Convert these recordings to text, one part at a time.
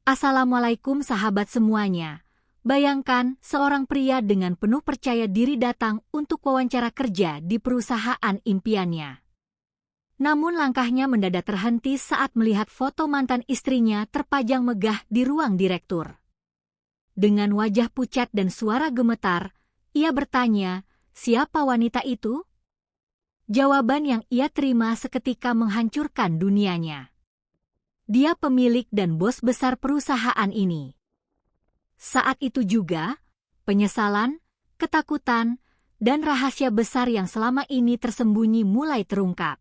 Assalamualaikum sahabat semuanya. Bayangkan seorang pria dengan penuh percaya diri datang untuk wawancara kerja di perusahaan impiannya. Namun langkahnya mendadak terhenti saat melihat foto mantan istrinya terpajang megah di ruang direktur. Dengan wajah pucat dan suara gemetar, ia bertanya, siapa wanita itu? Jawaban yang ia terima seketika menghancurkan dunianya. Dia pemilik dan bos besar perusahaan ini. Saat itu juga, penyesalan, ketakutan, dan rahasia besar yang selama ini tersembunyi mulai terungkap.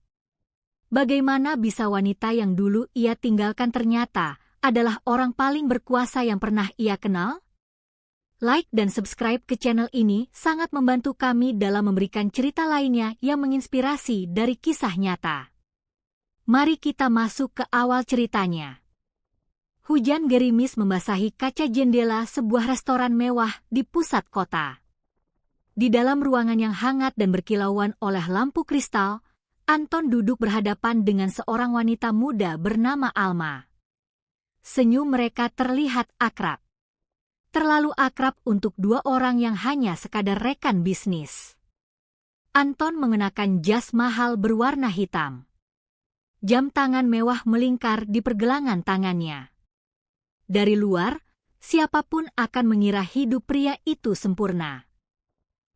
Bagaimana bisa wanita yang dulu ia tinggalkan ternyata adalah orang paling berkuasa yang pernah ia kenal? Like dan subscribe ke channel ini sangat membantu kami dalam memberikan cerita lainnya yang menginspirasi dari kisah nyata. Mari kita masuk ke awal ceritanya. Hujan gerimis membasahi kaca jendela sebuah restoran mewah di pusat kota. Di dalam ruangan yang hangat dan berkilauan oleh lampu kristal, Anton duduk berhadapan dengan seorang wanita muda bernama Alma. Senyum mereka terlihat akrab. Terlalu akrab untuk dua orang yang hanya sekadar rekan bisnis. Anton mengenakan jas mahal berwarna hitam. Jam tangan mewah melingkar di pergelangan tangannya. Dari luar, siapapun akan mengira hidup pria itu sempurna.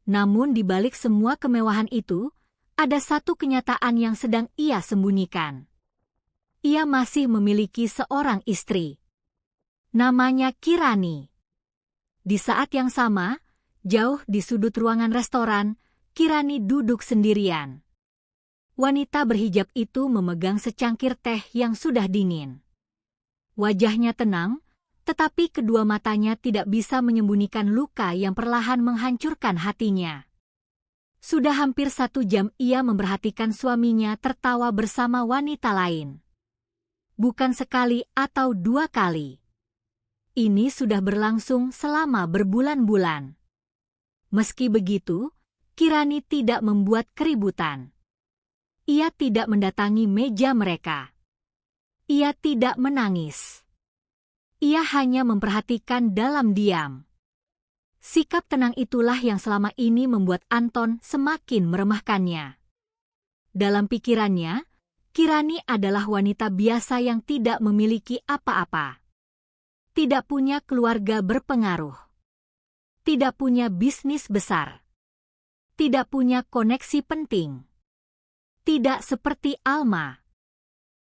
Namun di balik semua kemewahan itu, ada satu kenyataan yang sedang ia sembunyikan. Ia masih memiliki seorang istri. Namanya Kirani. Di saat yang sama, jauh di sudut ruangan restoran, Kirani duduk sendirian. Wanita berhijab itu memegang secangkir teh yang sudah dingin. Wajahnya tenang, tetapi kedua matanya tidak bisa menyembunyikan luka yang perlahan menghancurkan hatinya. Sudah hampir 1 jam ia memperhatikan suaminya tertawa bersama wanita lain. Bukan sekali atau 2 kali. Ini sudah berlangsung selama berbulan-bulan. Meski begitu, Kirani tidak membuat keributan. Ia tidak mendatangi meja mereka. Ia tidak menangis. Ia hanya memperhatikan dalam diam. Sikap tenang itulah yang selama ini membuat Anton semakin meremehkannya. Dalam pikirannya, Kirani adalah wanita biasa yang tidak memiliki apa-apa. Tidak punya keluarga berpengaruh. Tidak punya bisnis besar. Tidak punya koneksi penting. Tidak seperti Alma.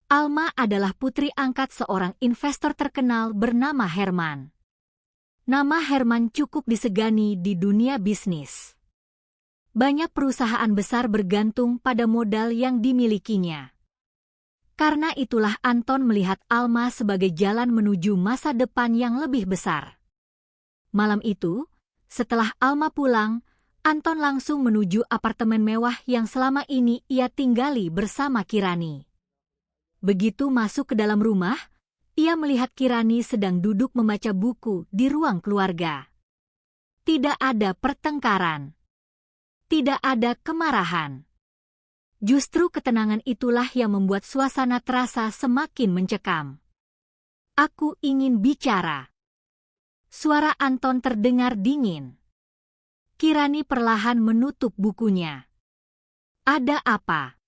Alma adalah putri angkat seorang investor terkenal bernama Herman. Nama Herman cukup disegani di dunia bisnis. Banyak perusahaan besar bergantung pada modal yang dimilikinya. Karena itulah Anton melihat Alma sebagai jalan menuju masa depan yang lebih besar. Malam itu, setelah Alma pulang, Anton langsung menuju apartemen mewah yang selama ini ia tinggali bersama Kirani. Begitu masuk ke dalam rumah, ia melihat Kirani sedang duduk membaca buku di ruang keluarga. Tidak ada pertengkaran. Tidak ada kemarahan. Justru ketenangan itulah yang membuat suasana terasa semakin mencekam. Aku ingin bicara. Suara Anton terdengar dingin. Kirani perlahan menutup bukunya. Ada apa?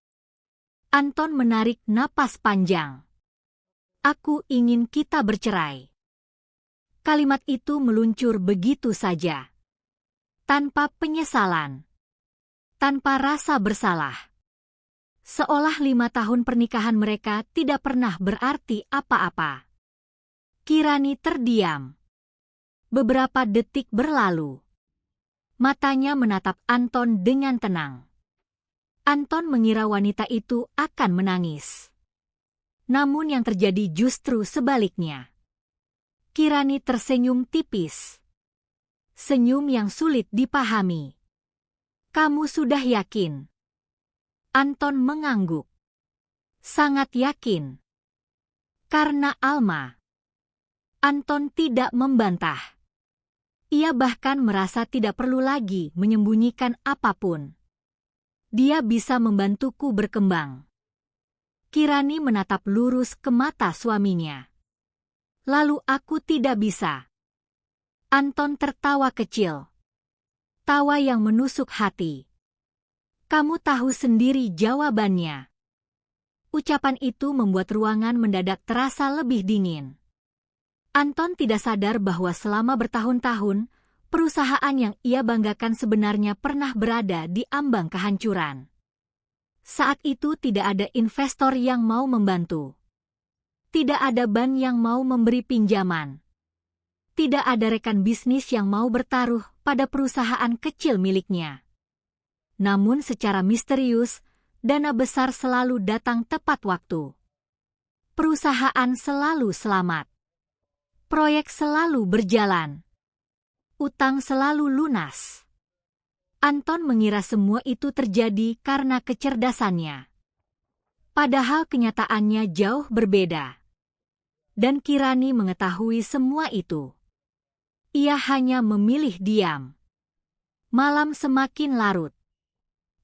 Anton menarik napas panjang. Aku ingin kita bercerai. Kalimat itu meluncur begitu saja. Tanpa penyesalan. Tanpa rasa bersalah. Seolah 5 tahun pernikahan mereka tidak pernah berarti apa-apa. Kirani terdiam. Beberapa detik berlalu. Matanya menatap Anton dengan tenang. Anton mengira wanita itu akan menangis. Namun yang terjadi justru sebaliknya. Kirani tersenyum tipis. Senyum yang sulit dipahami. Kamu sudah yakin? Anton mengangguk. Sangat yakin. Karena Alma. Anton tidak membantah. Ia bahkan merasa tidak perlu lagi menyembunyikan apapun. Dia bisa membantuku berkembang. Kirani menatap lurus ke mata suaminya. Lalu aku tidak bisa. Anton tertawa kecil. Tawa yang menusuk hati. Kamu tahu sendiri jawabannya. Ucapan itu membuat ruangan mendadak terasa lebih dingin. Anton tidak sadar bahwa selama bertahun-tahun, perusahaan yang ia banggakan sebenarnya pernah berada di ambang kehancuran. Saat itu tidak ada investor yang mau membantu. Tidak ada bank yang mau memberi pinjaman. Tidak ada rekan bisnis yang mau bertaruh pada perusahaan kecil miliknya. Namun secara misterius, dana besar selalu datang tepat waktu. Perusahaan selalu selamat. Proyek selalu berjalan. Utang selalu lunas. Anton mengira semua itu terjadi karena kecerdasannya. Padahal kenyataannya jauh berbeda. Dan Kirani mengetahui semua itu. Ia hanya memilih diam. Malam semakin larut.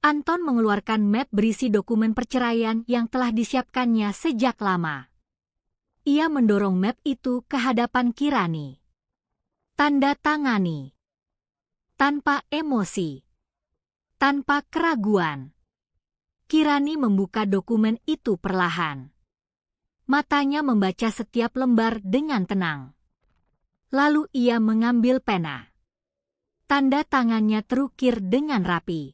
Anton mengeluarkan map berisi dokumen perceraian yang telah disiapkannya sejak lama. Ia mendorong map itu ke hadapan Kirani. Tanda tangani. Tanpa emosi. Tanpa keraguan. Kirani membuka dokumen itu perlahan. Matanya membaca setiap lembar dengan tenang. Lalu ia mengambil pena. Tanda tangannya terukir dengan rapi.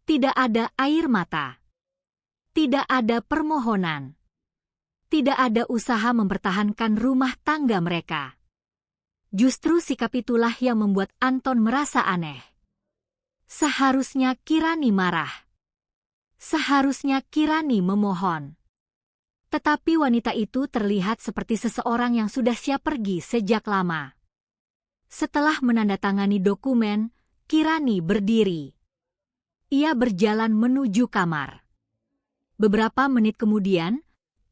Tidak ada air mata. Tidak ada permohonan. Tidak ada usaha mempertahankan rumah tangga mereka. Justru sikap itulah yang membuat Anton merasa aneh. Seharusnya Kirani marah. Seharusnya Kirani memohon. Tetapi wanita itu terlihat seperti seseorang yang sudah siap pergi sejak lama. Setelah menandatangani dokumen, Kirani berdiri. Ia berjalan menuju kamar. Beberapa menit kemudian,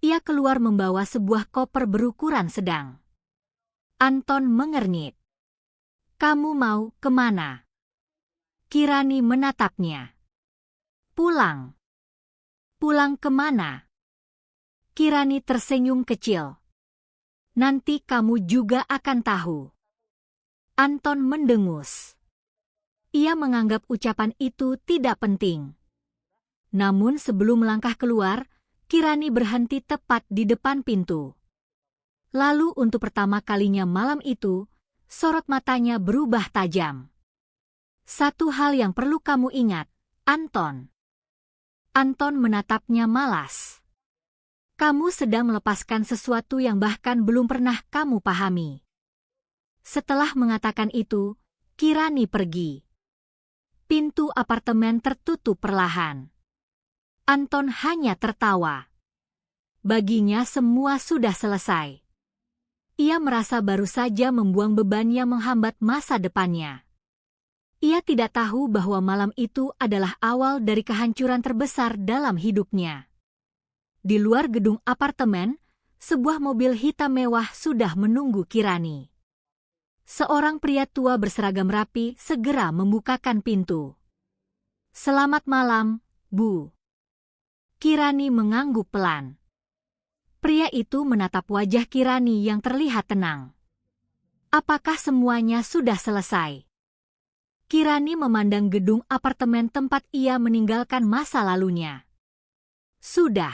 ia keluar membawa sebuah koper berukuran sedang. Anton mengernyit. Kamu mau kemana? Kirani menatapnya. Pulang. Pulang kemana? Kirani tersenyum kecil. Nanti kamu juga akan tahu. Anton mendengus. Ia menganggap ucapan itu tidak penting. Namun sebelum melangkah keluar, Kirani berhenti tepat di depan pintu. Lalu untuk pertama kalinya malam itu, sorot matanya berubah tajam. Satu hal yang perlu kamu ingat, Anton. Anton menatapnya malas. Kamu sedang melepaskan sesuatu yang bahkan belum pernah kamu pahami. Setelah mengatakan itu, Kirani pergi. Pintu apartemen tertutup perlahan. Anton hanya tertawa. Baginya semua sudah selesai. Ia merasa baru saja membuang beban yang menghambat masa depannya. Ia tidak tahu bahwa malam itu adalah awal dari kehancuran terbesar dalam hidupnya. Di luar gedung apartemen, sebuah mobil hitam mewah sudah menunggu Kirani. Seorang pria tua berseragam rapi segera membukakan pintu. Selamat malam, Bu. Kirani mengangguk pelan. Pria itu menatap wajah Kirani yang terlihat tenang. Apakah semuanya sudah selesai? Kirani memandang gedung apartemen tempat ia meninggalkan masa lalunya. Sudah.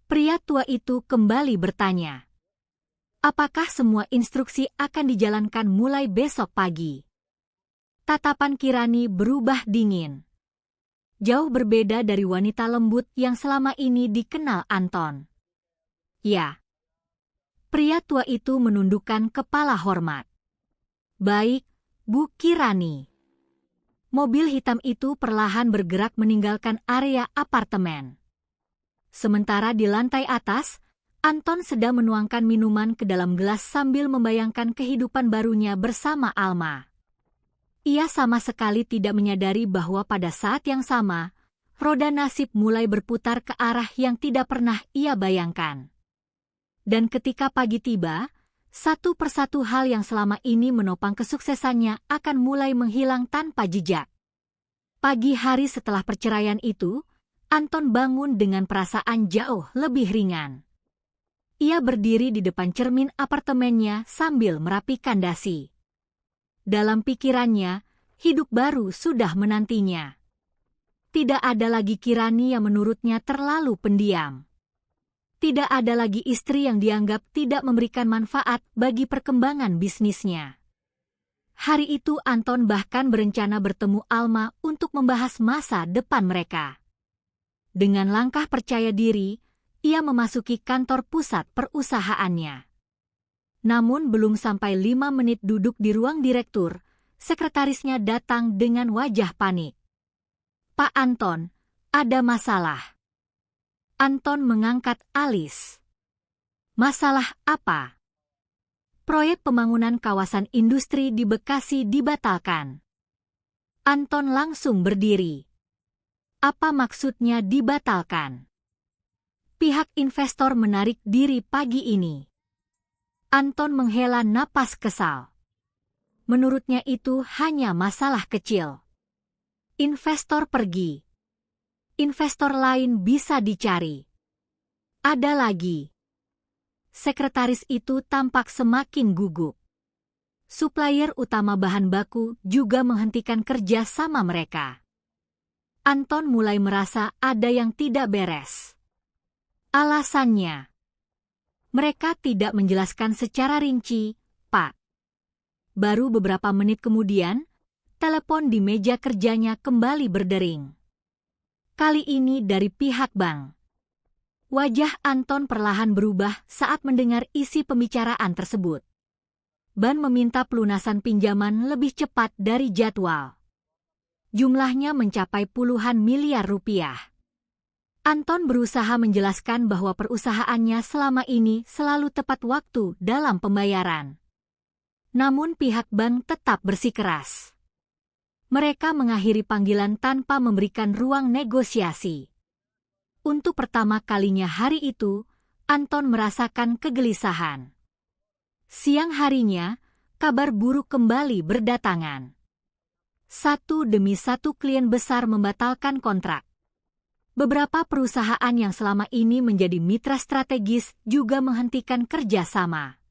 Pria tua itu kembali bertanya. Apakah semua instruksi akan dijalankan mulai besok pagi? Tatapan Kirani berubah dingin. Jauh berbeda dari wanita lembut yang selama ini dikenal Anton. Ya. Pria tua itu menundukkan kepala hormat. Baik, Bu Kirani. Mobil hitam itu perlahan bergerak meninggalkan area apartemen. Sementara di lantai atas, Anton sedang menuangkan minuman ke dalam gelas sambil membayangkan kehidupan barunya bersama Alma. Ia sama sekali tidak menyadari bahwa pada saat yang sama, roda nasib mulai berputar ke arah yang tidak pernah ia bayangkan. Dan ketika pagi tiba, satu persatu hal yang selama ini menopang kesuksesannya akan mulai menghilang tanpa jejak. Pagi hari setelah perceraian itu, Anton bangun dengan perasaan jauh lebih ringan. Ia berdiri di depan cermin apartemennya sambil merapikan dasi. Dalam pikirannya, hidup baru sudah menantinya. Tidak ada lagi Kirani yang menurutnya terlalu pendiam. Tidak ada lagi istri yang dianggap tidak memberikan manfaat bagi perkembangan bisnisnya. Hari itu Anton bahkan berencana bertemu Alma untuk membahas masa depan mereka. Dengan langkah percaya diri, ia memasuki kantor pusat perusahaannya. Namun belum sampai 5 menit duduk di ruang direktur, sekretarisnya datang dengan wajah panik. "Pak Anton, ada masalah." Anton mengangkat alis. "Masalah apa?" "Proyek pembangunan kawasan industri di Bekasi dibatalkan." Anton langsung berdiri. "Apa maksudnya dibatalkan?" "Pihak investor menarik diri pagi ini." Anton menghela napas kesal. Menurutnya itu hanya masalah kecil. Investor pergi. Investor lain bisa dicari. Ada lagi. Sekretaris itu tampak semakin gugup. Supplier utama bahan baku juga menghentikan kerja sama mereka. Anton mulai merasa ada yang tidak beres. Alasannya, mereka tidak menjelaskan secara rinci, Pak. Baru beberapa menit kemudian, telepon di meja kerjanya kembali berdering. Kali ini dari pihak bank. Wajah Anton perlahan berubah saat mendengar isi pembicaraan tersebut. Bank meminta pelunasan pinjaman lebih cepat dari jadwal. Jumlahnya mencapai puluhan miliar rupiah. Anton berusaha menjelaskan bahwa perusahaannya selama ini selalu tepat waktu dalam pembayaran. Namun pihak bank tetap bersikeras. Mereka mengakhiri panggilan tanpa memberikan ruang negosiasi. Untuk pertama kalinya hari itu, Anton merasakan kegelisahan. Siang harinya, kabar buruk kembali berdatangan. Satu demi satu klien besar membatalkan kontrak. Beberapa perusahaan yang selama ini menjadi mitra strategis juga menghentikan kerjasama.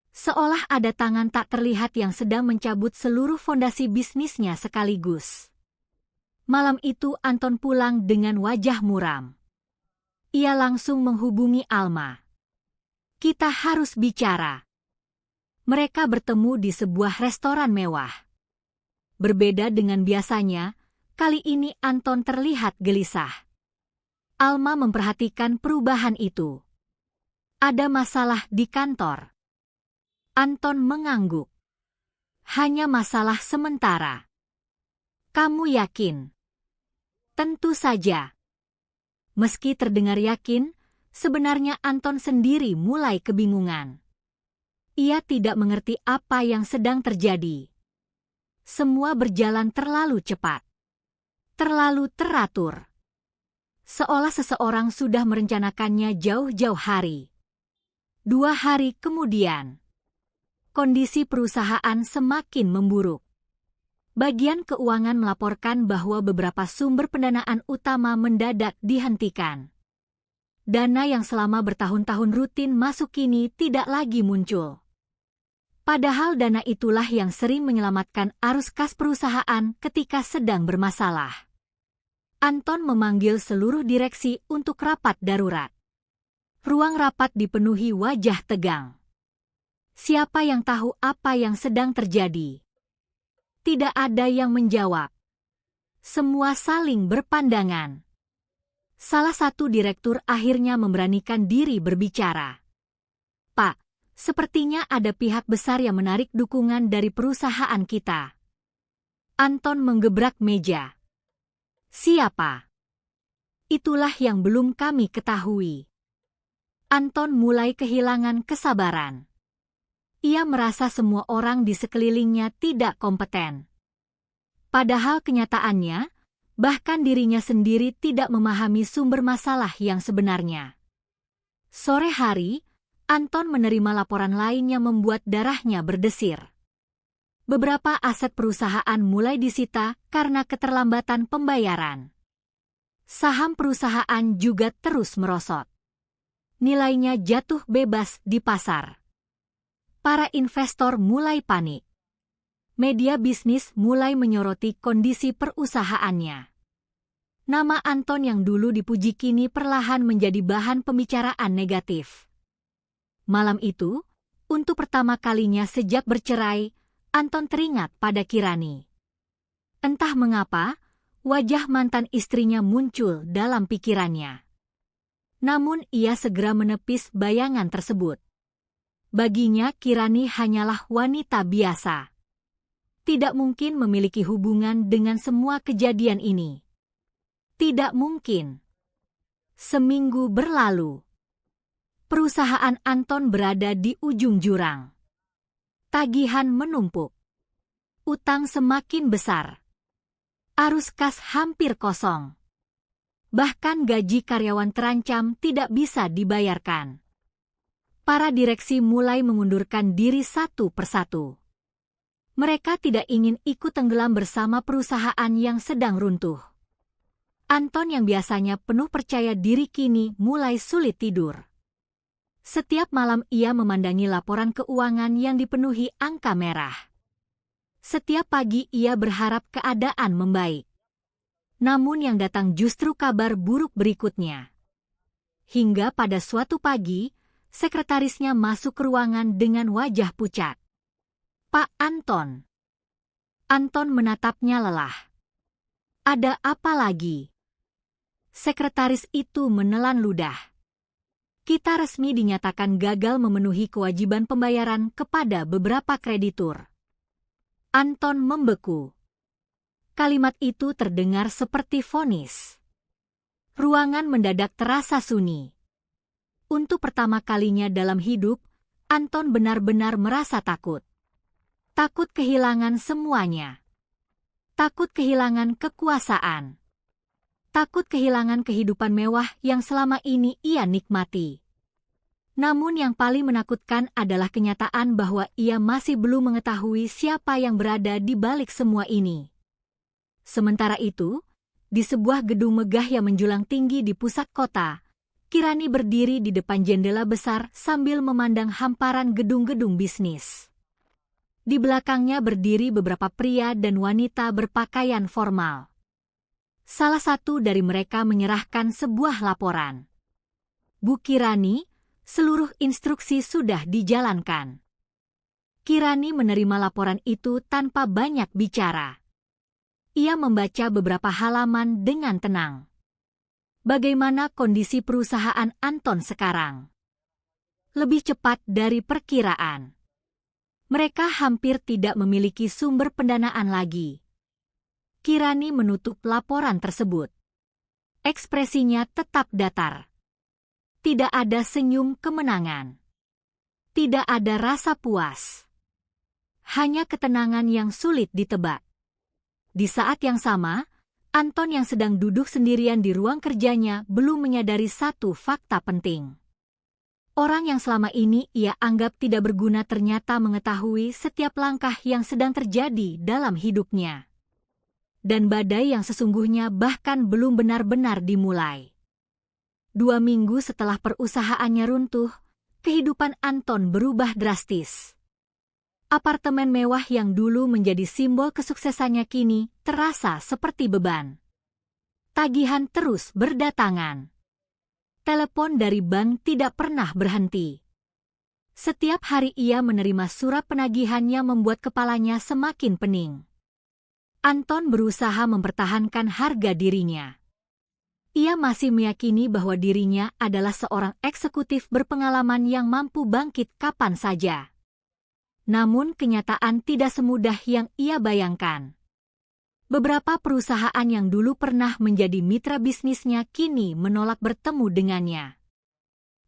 Seolah ada tangan tak terlihat yang sedang mencabut seluruh fondasi bisnisnya sekaligus. Malam itu Anton pulang dengan wajah muram. Ia langsung menghubungi Alma. "Kita harus bicara." Mereka bertemu di sebuah restoran mewah. Berbeda dengan biasanya, kali ini Anton terlihat gelisah. Alma memperhatikan perubahan itu. "Ada masalah di kantor." Anton mengangguk. "Hanya masalah sementara." "Kamu yakin?" "Tentu saja." Meski terdengar yakin, sebenarnya Anton sendiri mulai kebingungan. Ia tidak mengerti apa yang sedang terjadi. Semua berjalan terlalu cepat. Terlalu teratur. Seolah seseorang sudah merencanakannya jauh-jauh hari. 2 hari kemudian, kondisi perusahaan semakin memburuk. Bagian keuangan melaporkan bahwa beberapa sumber pendanaan utama mendadak dihentikan. Dana yang selama bertahun-tahun rutin masuk kini tidak lagi muncul. Padahal dana itulah yang sering menyelamatkan arus kas perusahaan ketika sedang bermasalah. Anton memanggil seluruh direksi untuk rapat darurat. Ruang rapat dipenuhi wajah tegang. Siapa yang tahu apa yang sedang terjadi? Tidak ada yang menjawab. Semua saling berpandangan. Salah satu direktur akhirnya memberanikan diri berbicara. "Pak, sepertinya ada pihak besar yang menarik dukungan dari perusahaan kita." Anton menggebrak meja. "Siapa?" "Itulah yang belum kami ketahui." Anton mulai kehilangan kesabaran. Ia merasa semua orang di sekelilingnya tidak kompeten. Padahal kenyataannya, bahkan dirinya sendiri tidak memahami sumber masalah yang sebenarnya. Sore hari, Anton menerima laporan lain yang membuat darahnya berdesir. Beberapa aset perusahaan mulai disita karena keterlambatan pembayaran. Saham perusahaan juga terus merosot. nilainya jatuh bebas di pasar. Para investor mulai panik. Media bisnis mulai menyoroti kondisi perusahaannya. Nama Anton yang dulu dipuji kini perlahan menjadi bahan pembicaraan negatif. Malam itu, untuk pertama kalinya sejak bercerai, Anton teringat pada Kirani. Entah mengapa, wajah mantan istrinya muncul dalam pikirannya. Namun ia segera menepis bayangan tersebut. Baginya Kirani hanyalah wanita biasa. Tidak mungkin memiliki hubungan dengan semua kejadian ini. Tidak mungkin. Seminggu berlalu. Perusahaan Anton berada di ujung jurang. Tagihan menumpuk. Utang semakin besar. Arus kas hampir kosong. Bahkan gaji karyawan terancam tidak bisa dibayarkan. Para direksi mulai mengundurkan diri satu persatu. Mereka tidak ingin ikut tenggelam bersama perusahaan yang sedang runtuh. Anton yang biasanya penuh percaya diri kini mulai sulit tidur. Setiap malam ia memandangi laporan keuangan yang dipenuhi angka merah. Setiap pagi ia berharap keadaan membaik. Namun yang datang justru kabar buruk berikutnya. Hingga pada suatu pagi, sekretarisnya masuk ke ruangan dengan wajah pucat. "Pak Anton." Anton menatapnya lelah. "Ada apa lagi?" Sekretaris itu menelan ludah. "Kita resmi dinyatakan gagal memenuhi kewajiban pembayaran kepada beberapa kreditur." Anton membeku. Kalimat itu terdengar seperti vonis. Ruangan mendadak terasa sunyi. Untuk pertama kalinya dalam hidup, Anton benar-benar merasa takut. Takut kehilangan semuanya. Takut kehilangan kekuasaan. Takut kehilangan kehidupan mewah yang selama ini ia nikmati. Namun yang paling menakutkan adalah kenyataan bahwa ia masih belum mengetahui siapa yang berada di balik semua ini. Sementara itu, di sebuah gedung megah yang menjulang tinggi di pusat kota, Kirani berdiri di depan jendela besar sambil memandang hamparan gedung-gedung bisnis. Di belakangnya berdiri beberapa pria dan wanita berpakaian formal. Salah satu dari mereka menyerahkan sebuah laporan. "Bu Kirani, seluruh instruksi sudah dijalankan." Kirani menerima laporan itu tanpa banyak bicara. Ia membaca beberapa halaman dengan tenang. Bagaimana kondisi perusahaan Anton sekarang? Lebih cepat dari perkiraan. Mereka hampir tidak memiliki sumber pendanaan lagi. Kirani menutup laporan tersebut. Ekspresinya tetap datar. Tidak ada senyum kemenangan. Tidak ada rasa puas. Hanya ketenangan yang sulit ditebak. Di saat yang sama, Anton yang sedang duduk sendirian di ruang kerjanya belum menyadari satu fakta penting. Orang yang selama ini ia anggap tidak berguna ternyata mengetahui setiap langkah yang sedang terjadi dalam hidupnya. Dan badai yang sesungguhnya bahkan belum benar-benar dimulai. 2 minggu setelah perusahaannya runtuh, kehidupan Anton berubah drastis. Apartemen mewah yang dulu menjadi simbol kesuksesannya kini terasa seperti beban. Tagihan terus berdatangan. Telepon dari bank tidak pernah berhenti. Setiap hari ia menerima surat penagihan yang membuat kepalanya semakin pening. Anton berusaha mempertahankan harga dirinya. Ia masih meyakini bahwa dirinya adalah seorang eksekutif berpengalaman yang mampu bangkit kapan saja. Namun kenyataan tidak semudah yang ia bayangkan. Beberapa perusahaan yang dulu pernah menjadi mitra bisnisnya kini menolak bertemu dengannya.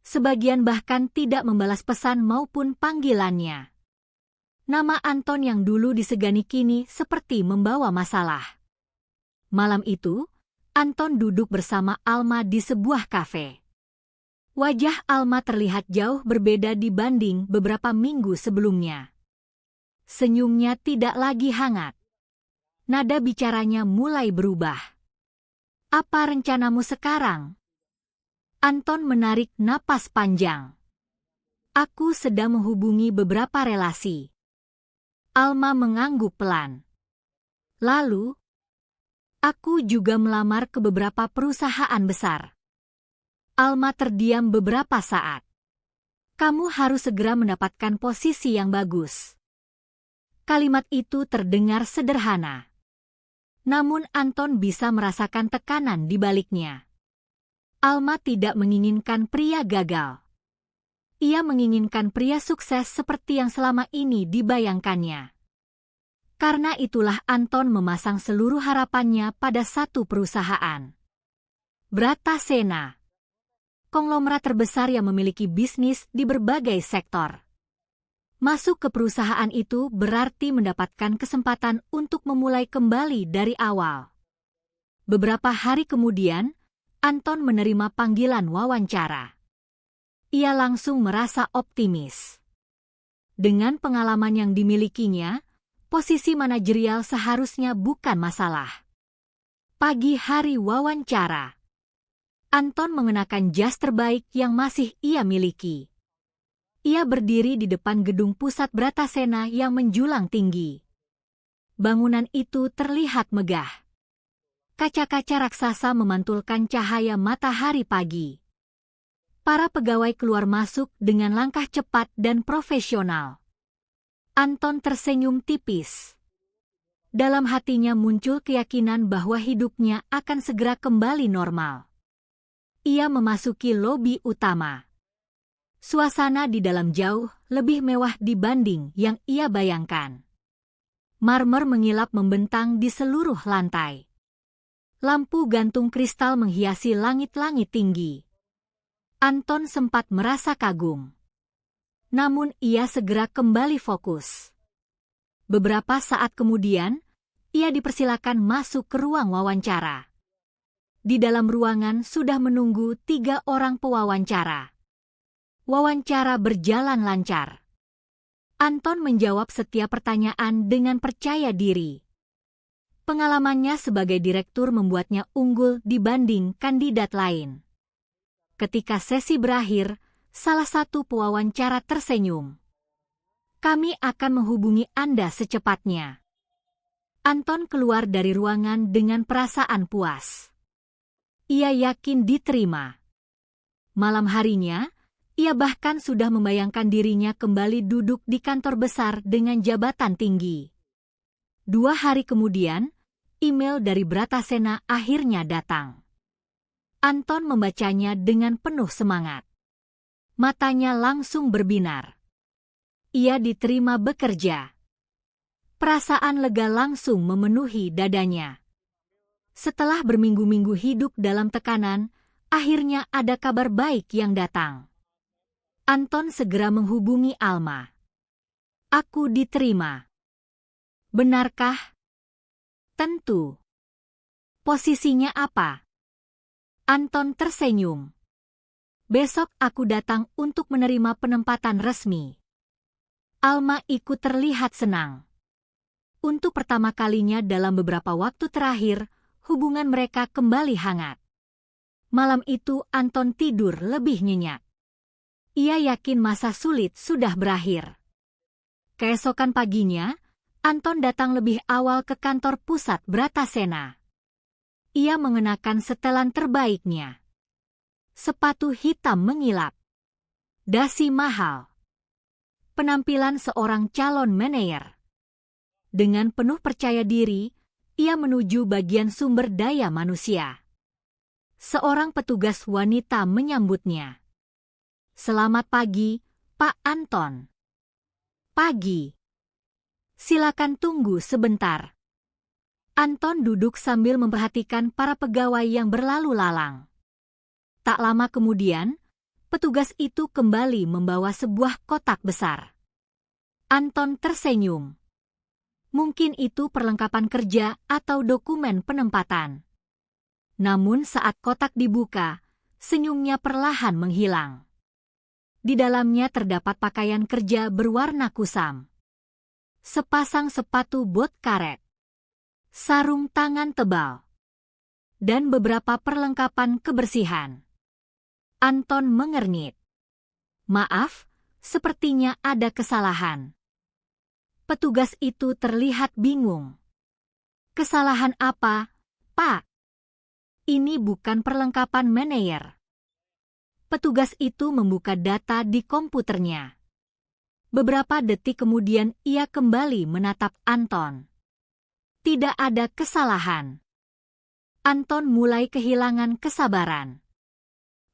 Sebagian bahkan tidak membalas pesan maupun panggilannya. Nama Anton yang dulu disegani kini seperti membawa masalah. Malam itu, Anton duduk bersama Alma di sebuah kafe. Wajah Alma terlihat jauh berbeda dibanding beberapa minggu sebelumnya. Senyumnya tidak lagi hangat. Nada bicaranya mulai berubah. "Apa rencanamu sekarang?" Anton menarik napas panjang. Aku sedang menghubungi beberapa relasi. Alma mengangguk pelan. Lalu, aku juga melamar ke beberapa perusahaan besar. Alma terdiam beberapa saat. Kamu harus segera mendapatkan posisi yang bagus. Kalimat itu terdengar sederhana. Namun Anton bisa merasakan tekanan di baliknya. Alma tidak menginginkan pria gagal. Ia menginginkan pria sukses seperti yang selama ini dibayangkannya. Karena itulah Anton memasang seluruh harapannya pada satu perusahaan. Bratasena, konglomerat terbesar yang memiliki bisnis di berbagai sektor. Masuk ke perusahaan itu berarti mendapatkan kesempatan untuk memulai kembali dari awal. Beberapa hari kemudian, Anton menerima panggilan wawancara. Ia langsung merasa optimis. Dengan pengalaman yang dimilikinya, posisi manajerial seharusnya bukan masalah. Pagi hari wawancara, Anton mengenakan jas terbaik yang masih ia miliki. Ia berdiri di depan gedung pusat Bratasena yang menjulang tinggi. Bangunan itu terlihat megah. Kaca-kaca raksasa memantulkan cahaya matahari pagi. Para pegawai keluar masuk dengan langkah cepat dan profesional. Anton tersenyum tipis. Dalam hatinya muncul keyakinan bahwa hidupnya akan segera kembali normal. Ia memasuki lobi utama. Suasana di dalam jauh lebih mewah dibanding yang ia bayangkan. Marmer mengilap membentang di seluruh lantai. Lampu gantung kristal menghiasi langit-langit tinggi. Anton sempat merasa kagum. Namun ia segera kembali fokus. Beberapa saat kemudian, ia dipersilakan masuk ke ruang wawancara. Di dalam ruangan sudah menunggu 3 orang pewawancara. Wawancara berjalan lancar. Anton menjawab setiap pertanyaan dengan percaya diri. Pengalamannya sebagai direktur membuatnya unggul dibanding kandidat lain. Ketika sesi berakhir, salah satu pewawancara tersenyum. Kami akan menghubungi Anda secepatnya. Anton keluar dari ruangan dengan perasaan puas. Ia yakin diterima. Malam harinya, ia bahkan sudah membayangkan dirinya kembali duduk di kantor besar dengan jabatan tinggi. 2 hari kemudian, email dari Bratasena akhirnya datang. Anton membacanya dengan penuh semangat. Matanya langsung berbinar. Ia diterima bekerja. Perasaan lega langsung memenuhi dadanya. Setelah berminggu-minggu hidup dalam tekanan, akhirnya ada kabar baik yang datang. Anton segera menghubungi Alma. Aku diterima. Benarkah? Tentu. Posisinya apa? Anton tersenyum. Besok aku datang untuk menerima penempatan resmi. Alma ikut terlihat senang. Untuk pertama kalinya dalam beberapa waktu terakhir, hubungan mereka kembali hangat. Malam itu Anton tidur lebih nyenyak. Ia yakin masa sulit sudah berakhir. Keesokan paginya, Anton datang lebih awal ke kantor pusat Bratasena. Ia mengenakan setelan terbaiknya. Sepatu hitam mengilap. Dasi mahal. Penampilan seorang calon manajer. Dengan penuh percaya diri, ia menuju bagian sumber daya manusia. Seorang petugas wanita menyambutnya. Selamat pagi, Pak Anton. Pagi. Silakan tunggu sebentar. Anton duduk sambil memperhatikan para pegawai yang berlalu lalang. Tak lama kemudian, petugas itu kembali membawa sebuah kotak besar. Anton tersenyum. Mungkin itu perlengkapan kerja atau dokumen penempatan. Namun saat kotak dibuka, senyumnya perlahan menghilang. Di dalamnya terdapat pakaian kerja berwarna kusam. Sepasang sepatu bot karet. Sarung tangan tebal. Dan beberapa perlengkapan kebersihan. Anton mengernyit. Maaf, sepertinya ada kesalahan. Petugas itu terlihat bingung. Kesalahan apa, Pak? Ini bukan perlengkapan manajer. Petugas itu membuka data di komputernya. Beberapa detik kemudian ia kembali menatap Anton. Tidak ada kesalahan. Anton mulai kehilangan kesabaran.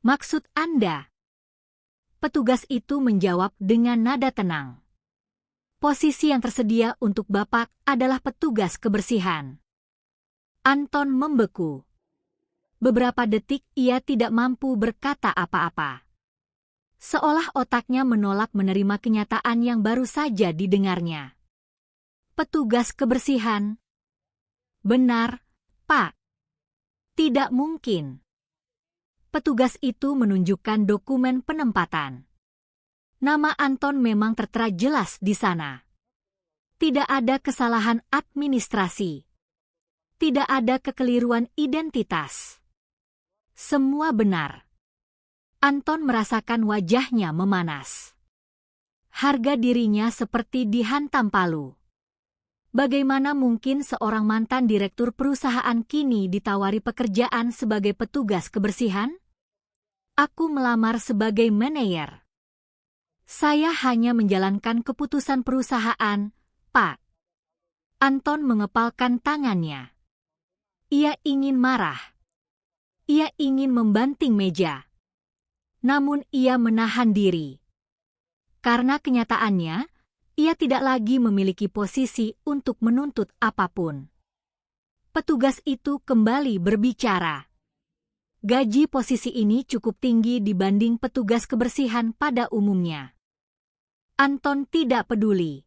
Maksud Anda? Petugas itu menjawab dengan nada tenang. Posisi yang tersedia untuk Bapak adalah petugas kebersihan. Anton membeku. Beberapa detik ia tidak mampu berkata apa-apa. Seolah otaknya menolak menerima kenyataan yang baru saja didengarnya. Petugas kebersihan. Benar, Pak. Tidak mungkin. Petugas itu menunjukkan dokumen penempatan. Nama Anton memang tertera jelas di sana. Tidak ada kesalahan administrasi. Tidak ada kekeliruan identitas. Semua benar. Anton merasakan wajahnya memanas. Harga dirinya seperti dihantam palu. Bagaimana mungkin seorang mantan direktur perusahaan kini ditawari pekerjaan sebagai petugas kebersihan? Aku melamar sebagai manajer. Saya hanya menjalankan keputusan perusahaan, Pak. Anton mengepalkan tangannya. Ia ingin marah. Ia ingin membanting meja. Namun ia menahan diri. Karena kenyataannya, ia tidak lagi memiliki posisi untuk menuntut apapun. Petugas itu kembali berbicara. Gaji posisi ini cukup tinggi dibanding petugas kebersihan pada umumnya. Anton tidak peduli.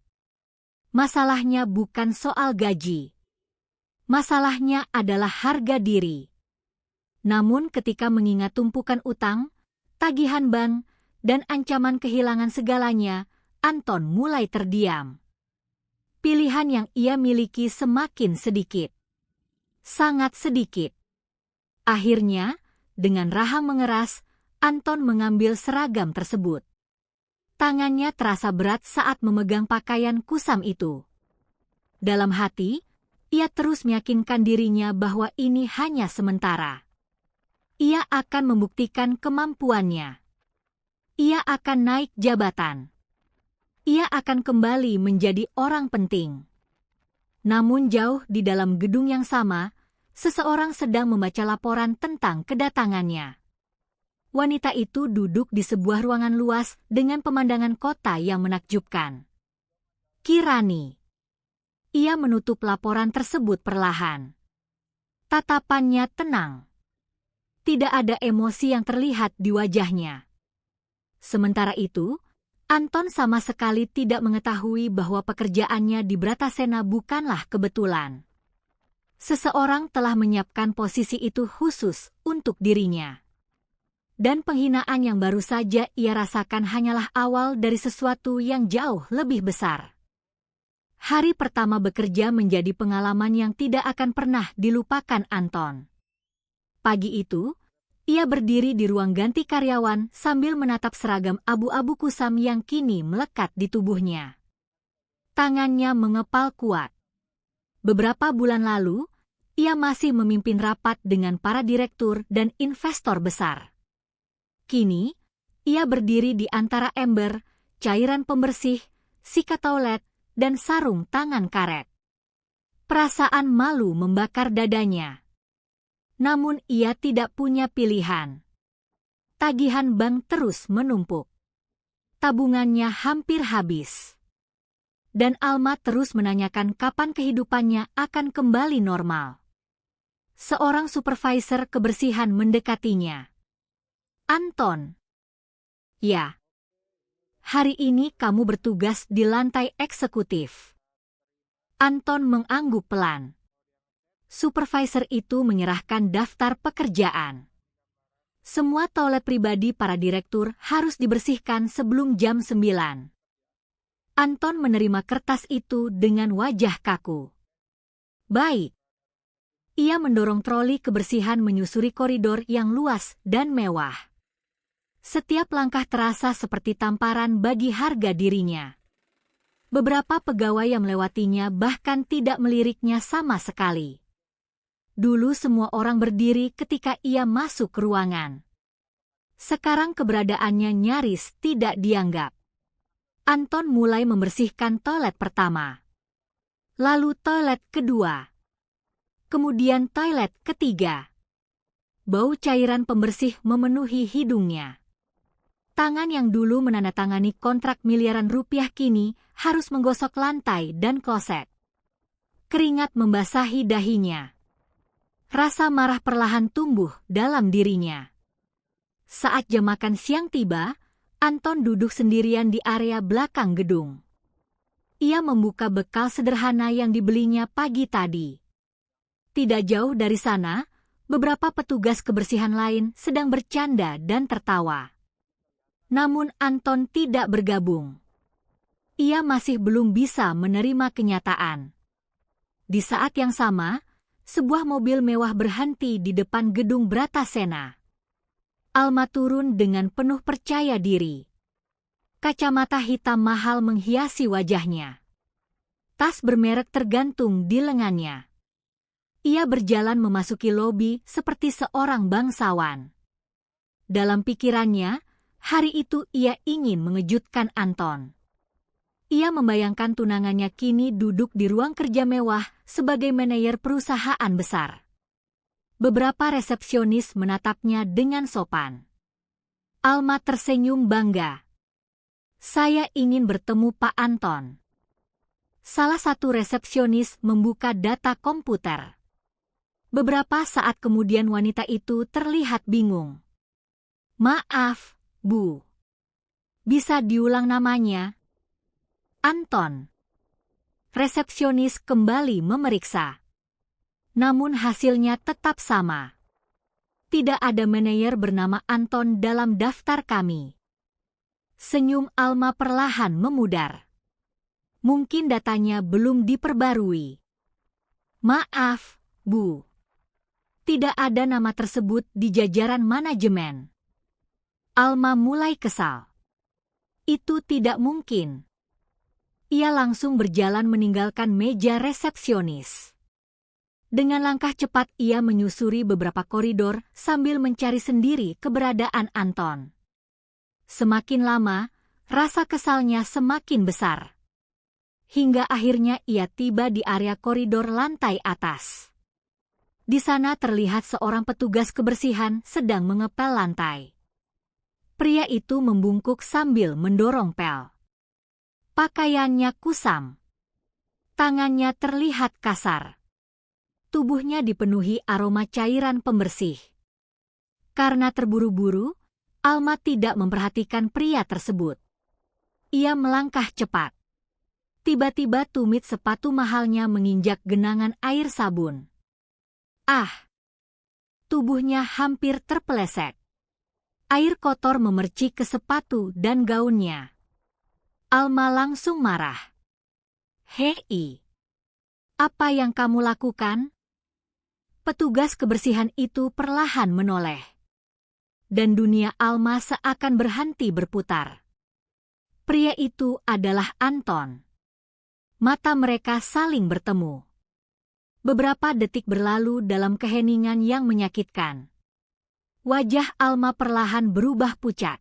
Masalahnya bukan soal gaji. Masalahnya adalah harga diri. Namun ketika mengingat tumpukan utang, tagihan bank, dan ancaman kehilangan segalanya, Anton mulai terdiam. Pilihan yang ia miliki semakin sedikit. Sangat sedikit. Akhirnya, dengan rahang mengeras, Anton mengambil seragam tersebut. Tangannya terasa berat saat memegang pakaian kusam itu. Dalam hati, ia terus meyakinkan dirinya bahwa ini hanya sementara. Ia akan membuktikan kemampuannya. Ia akan naik jabatan. Ia akan kembali menjadi orang penting. Namun jauh di dalam gedung yang sama, seseorang sedang membaca laporan tentang kedatangannya. Wanita itu duduk di sebuah ruangan luas dengan pemandangan kota yang menakjubkan. Kirani. Ia menutup laporan tersebut perlahan. Tatapannya tenang. Tidak ada emosi yang terlihat di wajahnya. Sementara itu, Anton sama sekali tidak mengetahui bahwa pekerjaannya di Bratasena bukanlah kebetulan. Seseorang telah menyiapkan posisi itu khusus untuk dirinya. Dan penghinaan yang baru saja ia rasakan hanyalah awal dari sesuatu yang jauh lebih besar. Hari pertama bekerja menjadi pengalaman yang tidak akan pernah dilupakan Anton. Pagi itu, ia berdiri di ruang ganti karyawan sambil menatap seragam abu-abu kusam yang kini melekat di tubuhnya. Tangannya mengepal kuat. Beberapa bulan lalu, ia masih memimpin rapat dengan para direktur dan investor besar. Kini, ia berdiri di antara ember, cairan pembersih, sikat toilet, dan sarung tangan karet. Perasaan malu membakar dadanya. Namun ia tidak punya pilihan. Tagihan bank terus menumpuk. Tabungannya hampir habis. Dan Alma terus menanyakan kapan kehidupannya akan kembali normal. Seorang supervisor kebersihan mendekatinya. Anton. Ya. Hari ini kamu bertugas di lantai eksekutif. Anton mengangguk pelan. Supervisor itu menyerahkan daftar pekerjaan. Semua toilet pribadi para direktur harus dibersihkan sebelum jam 9. Anton menerima kertas itu dengan wajah kaku. Baik. Ia mendorong troli kebersihan menyusuri koridor yang luas dan mewah. Setiap langkah terasa seperti tamparan bagi harga dirinya. Beberapa pegawai yang melewatinya bahkan tidak meliriknya sama sekali. Dulu semua orang berdiri ketika ia masuk ke ruangan. Sekarang keberadaannya nyaris tidak dianggap. Anton mulai membersihkan toilet pertama. Lalu toilet kedua. Kemudian toilet ketiga. Bau cairan pembersih memenuhi hidungnya. Tangan yang dulu menandatangani kontrak miliaran rupiah kini harus menggosok lantai dan kloset. Keringat membasahi dahinya. Rasa marah perlahan tumbuh dalam dirinya. Saat jam makan siang tiba, Anton duduk sendirian di area belakang gedung. Ia membuka bekal sederhana yang dibelinya pagi tadi. Tidak jauh dari sana, beberapa petugas kebersihan lain sedang bercanda dan tertawa. Namun Anton tidak bergabung. Ia masih belum bisa menerima kenyataan. Di saat yang sama, sebuah mobil mewah berhenti di depan gedung Bratasena. Alma turun dengan penuh percaya diri. Kacamata hitam mahal menghiasi wajahnya. Tas bermerek tergantung di lengannya. Ia berjalan memasuki lobi seperti seorang bangsawan. Dalam pikirannya, hari itu ia ingin mengejutkan Anton. Ia membayangkan tunangannya kini duduk di ruang kerja mewah sebagai manajer perusahaan besar. Beberapa resepsionis menatapnya dengan sopan. Alma tersenyum bangga. "Saya ingin bertemu Pak Anton." Salah satu resepsionis membuka data komputer. Beberapa saat kemudian wanita itu terlihat bingung. "Maaf, Bu. Bisa diulang namanya?" "Anton." Resepsionis kembali memeriksa. Namun hasilnya tetap sama. Tidak ada manajer bernama Anton dalam daftar kami. Senyum Alma perlahan memudar. Mungkin datanya belum diperbarui. "Maaf, Bu. Tidak ada nama tersebut di jajaran manajemen." Alma mulai kesal. Itu tidak mungkin. Ia langsung berjalan meninggalkan meja resepsionis. Dengan langkah cepat ia menyusuri beberapa koridor sambil mencari sendiri keberadaan Anton. Semakin lama, rasa kesalnya semakin besar. Hingga akhirnya ia tiba di area koridor lantai atas. Di sana terlihat seorang petugas kebersihan sedang mengepel lantai. Pria itu membungkuk sambil mendorong pel. Pakaiannya kusam. Tangannya terlihat kasar. Tubuhnya dipenuhi aroma cairan pembersih. Karena terburu-buru, Alma tidak memperhatikan pria tersebut. Ia melangkah cepat. Tiba-tiba tumit sepatu mahalnya menginjak genangan air sabun. Ah! Tubuhnya hampir terpeleset. Air kotor memercik ke sepatu dan gaunnya. Alma langsung marah. "Hei! Apa yang kamu lakukan?" Petugas kebersihan itu perlahan menoleh. Dan dunia Alma seakan berhenti berputar. Pria itu adalah Anton. Mata mereka saling bertemu. Beberapa detik berlalu dalam keheningan yang menyakitkan. Wajah Alma perlahan berubah pucat.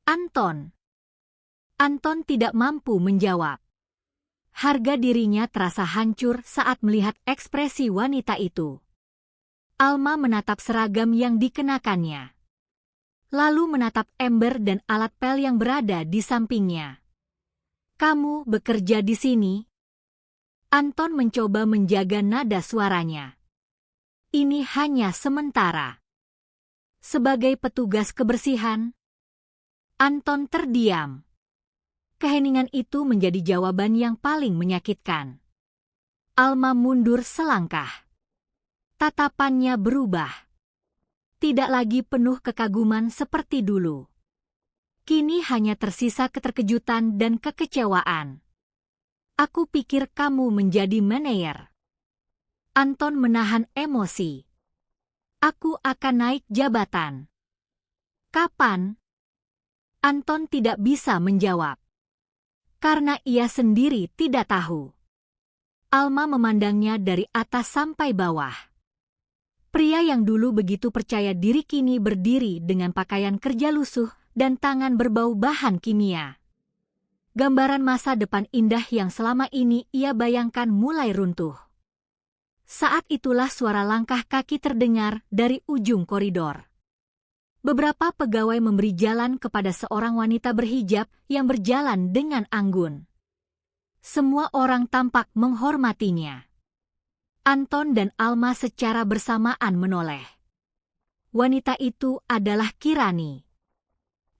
"Anton." Anton tidak mampu menjawab. Harga dirinya terasa hancur saat melihat ekspresi wanita itu. Alma menatap seragam yang dikenakannya. Lalu menatap ember dan alat pel yang berada di sampingnya. "Kamu bekerja di sini?" Anton mencoba menjaga nada suaranya. "Ini hanya sementara." Sebagai petugas kebersihan, Anton terdiam. Keheningan itu menjadi jawaban yang paling menyakitkan. Alma mundur selangkah. Tatapannya berubah. Tidak lagi penuh kekaguman seperti dulu. Kini hanya tersisa keterkejutan dan kekecewaan. "Aku pikir kamu menjadi manajer." Anton menahan emosi. "Aku akan naik jabatan." "Kapan?" Anton tidak bisa menjawab. Karena ia sendiri tidak tahu. Alma memandangnya dari atas sampai bawah. Pria yang dulu begitu percaya diri kini berdiri dengan pakaian kerja lusuh dan tangan berbau bahan kimia. Gambaran masa depan indah yang selama ini ia bayangkan mulai runtuh. Saat itulah suara langkah kaki terdengar dari ujung koridor. Beberapa pegawai memberi jalan kepada seorang wanita berhijab yang berjalan dengan anggun. Semua orang tampak menghormatinya. Anton dan Alma secara bersamaan menoleh. Wanita itu adalah Kirani.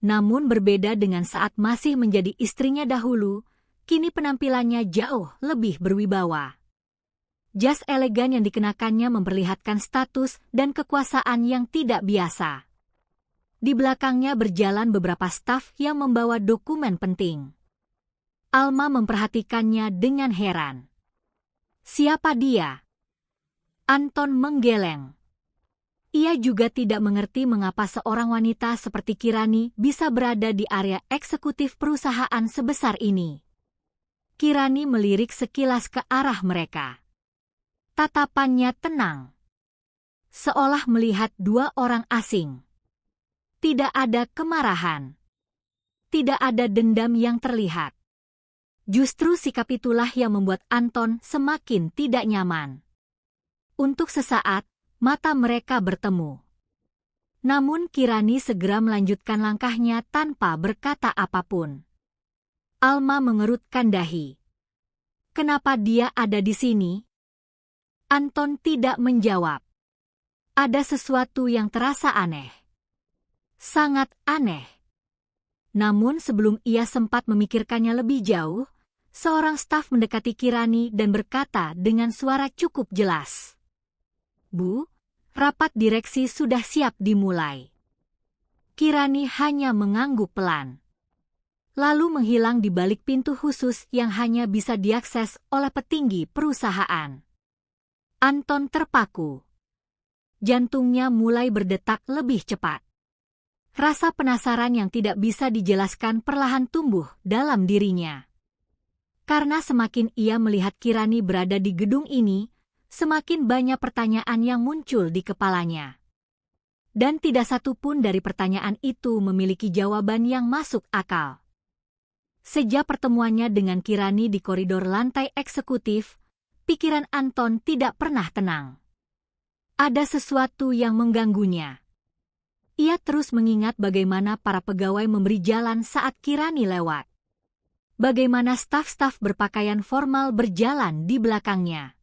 Namun berbeda dengan saat masih menjadi istrinya dahulu, kini penampilannya jauh lebih berwibawa. Jas elegan yang dikenakannya memperlihatkan status dan kekuasaan yang tidak biasa. Di belakangnya berjalan beberapa staf yang membawa dokumen penting. Alma memperhatikannya dengan heran. Siapa dia? Anton menggeleng. Ia juga tidak mengerti mengapa seorang wanita seperti Kirani bisa berada di area eksekutif perusahaan sebesar ini. Kirani melirik sekilas ke arah mereka. Tatapannya tenang. Seolah melihat dua orang asing. Tidak ada kemarahan. Tidak ada dendam yang terlihat. Justru sikap itulah yang membuat Anton semakin tidak nyaman. Untuk sesaat, mata mereka bertemu. Namun Kirani segera melanjutkan langkahnya tanpa berkata apapun. Alma mengerutkan dahi. Kenapa dia ada di sini? Anton tidak menjawab. Ada sesuatu yang terasa aneh. Sangat aneh. Namun sebelum ia sempat memikirkannya lebih jauh, seorang staf mendekati Kirani dan berkata dengan suara cukup jelas. Bu, rapat direksi sudah siap dimulai. Kirani hanya mengangguk pelan. Lalu menghilang di balik pintu khusus yang hanya bisa diakses oleh petinggi perusahaan. Anton terpaku. Jantungnya mulai berdetak lebih cepat. Rasa penasaran yang tidak bisa dijelaskan perlahan tumbuh dalam dirinya. Karena semakin ia melihat Kirani berada di gedung ini, semakin banyak pertanyaan yang muncul di kepalanya. Dan tidak satu pun dari pertanyaan itu memiliki jawaban yang masuk akal. Sejak pertemuannya dengan Kirani di koridor lantai eksekutif, pikiran Anton tidak pernah tenang. Ada sesuatu yang mengganggunya. Ia terus mengingat bagaimana para pegawai memberi jalan saat Kirani lewat. Bagaimana staf-staf berpakaian formal berjalan di belakangnya.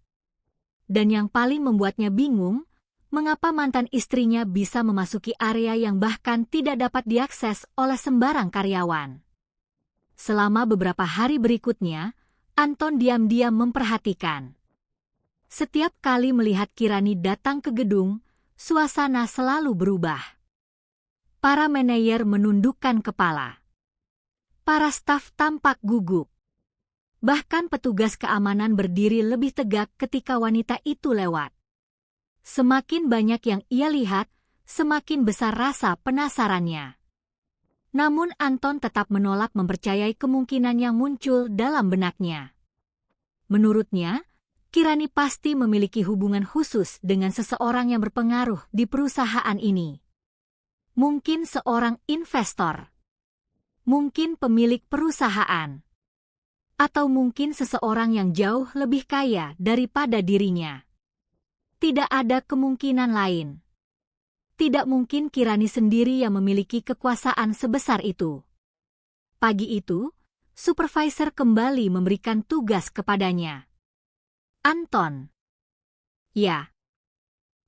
Dan yang paling membuatnya bingung, mengapa mantan istrinya bisa memasuki area yang bahkan tidak dapat diakses oleh sembarang karyawan. Selama beberapa hari berikutnya, Anton diam-diam memperhatikan. Setiap kali melihat Kirani datang ke gedung, suasana selalu berubah. Para manajer menundukkan kepala. Para staf tampak gugup. Bahkan petugas keamanan berdiri lebih tegak ketika wanita itu lewat. Semakin banyak yang ia lihat, semakin besar rasa penasarannya. Namun Anton tetap menolak mempercayai kemungkinan yang muncul dalam benaknya. Menurutnya, Kirani pasti memiliki hubungan khusus dengan seseorang yang berpengaruh di perusahaan ini. Mungkin seorang investor. Mungkin pemilik perusahaan. Atau mungkin seseorang yang jauh lebih kaya daripada dirinya. Tidak ada kemungkinan lain. Tidak mungkin Kirani sendiri yang memiliki kekuasaan sebesar itu. Pagi itu, supervisor kembali memberikan tugas kepadanya. Anton. Ya.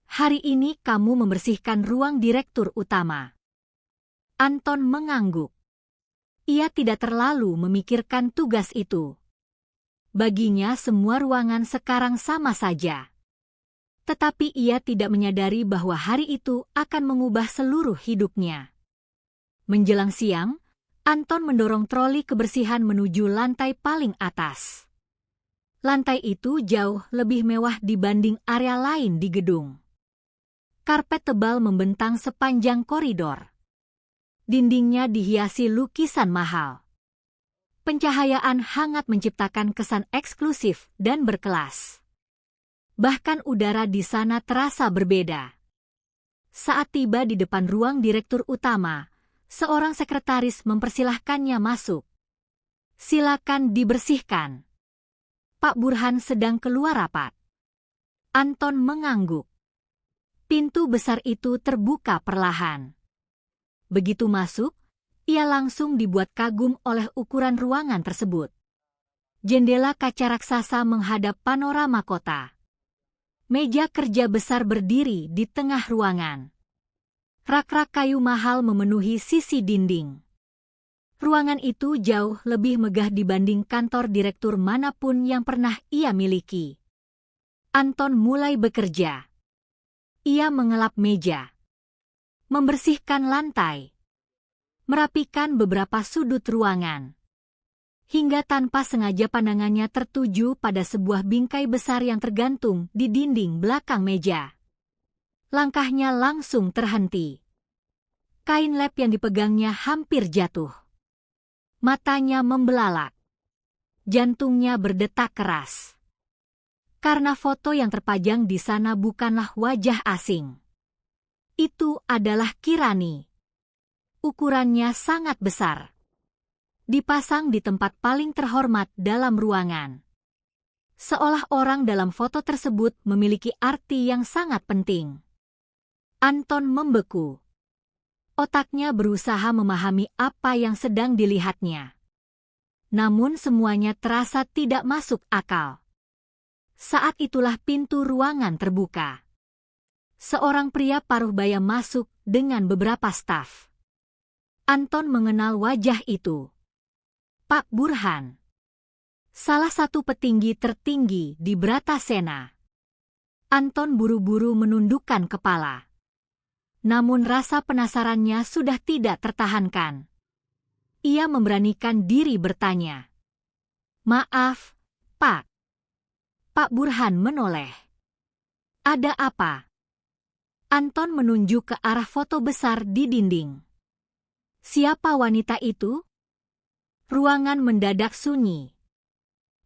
Hari ini kamu membersihkan ruang direktur utama. Anton mengangguk. Ia tidak terlalu memikirkan tugas itu. Baginya semua ruangan sekarang sama saja. Tetapi ia tidak menyadari bahwa hari itu akan mengubah seluruh hidupnya. Menjelang siang, Anton mendorong troli kebersihan menuju lantai paling atas. Lantai itu jauh lebih mewah dibanding area lain di gedung. Karpet tebal membentang sepanjang koridor. Dindingnya dihiasi lukisan mahal. Pencahayaan hangat menciptakan kesan eksklusif dan berkelas. Bahkan udara di sana terasa berbeda. Saat tiba di depan ruang direktur utama, seorang sekretaris mempersilahkannya masuk. "Silakan dibersihkan." Pak Burhan sedang keluar rapat. Anton mengangguk. Pintu besar itu terbuka perlahan. Begitu masuk, ia langsung dibuat kagum oleh ukuran ruangan tersebut. Jendela kaca raksasa menghadap panorama kota. Meja kerja besar berdiri di tengah ruangan. Rak-rak kayu mahal memenuhi sisi dinding. Ruangan itu jauh lebih megah dibanding kantor direktur manapun yang pernah ia miliki. Anton mulai bekerja. Ia mengelap meja, membersihkan lantai, merapikan beberapa sudut ruangan. Hingga tanpa sengaja pandangannya tertuju pada sebuah bingkai besar yang tergantung di dinding belakang meja. Langkahnya langsung terhenti. Kain lap yang dipegangnya hampir jatuh. Matanya membelalak. Jantungnya berdetak keras. Karena foto yang terpajang di sana bukanlah wajah asing. Itu adalah Kirani. Ukurannya sangat besar. Dipasang di tempat paling terhormat dalam ruangan. Seolah orang dalam foto tersebut memiliki arti yang sangat penting. Anton membeku. Otaknya berusaha memahami apa yang sedang dilihatnya. Namun semuanya terasa tidak masuk akal. Saat itulah pintu ruangan terbuka. Seorang pria paruh baya masuk dengan beberapa staf. Anton mengenal wajah itu. Pak Burhan. Salah satu petinggi tertinggi di Bratasena. Anton buru-buru menundukkan kepala. Namun rasa penasarannya sudah tidak tertahankan. Ia memberanikan diri bertanya. "Maaf, Pak." Pak Burhan menoleh. "Ada apa?" Anton menunjuk ke arah foto besar di dinding. "Siapa wanita itu?" Ruangan mendadak sunyi.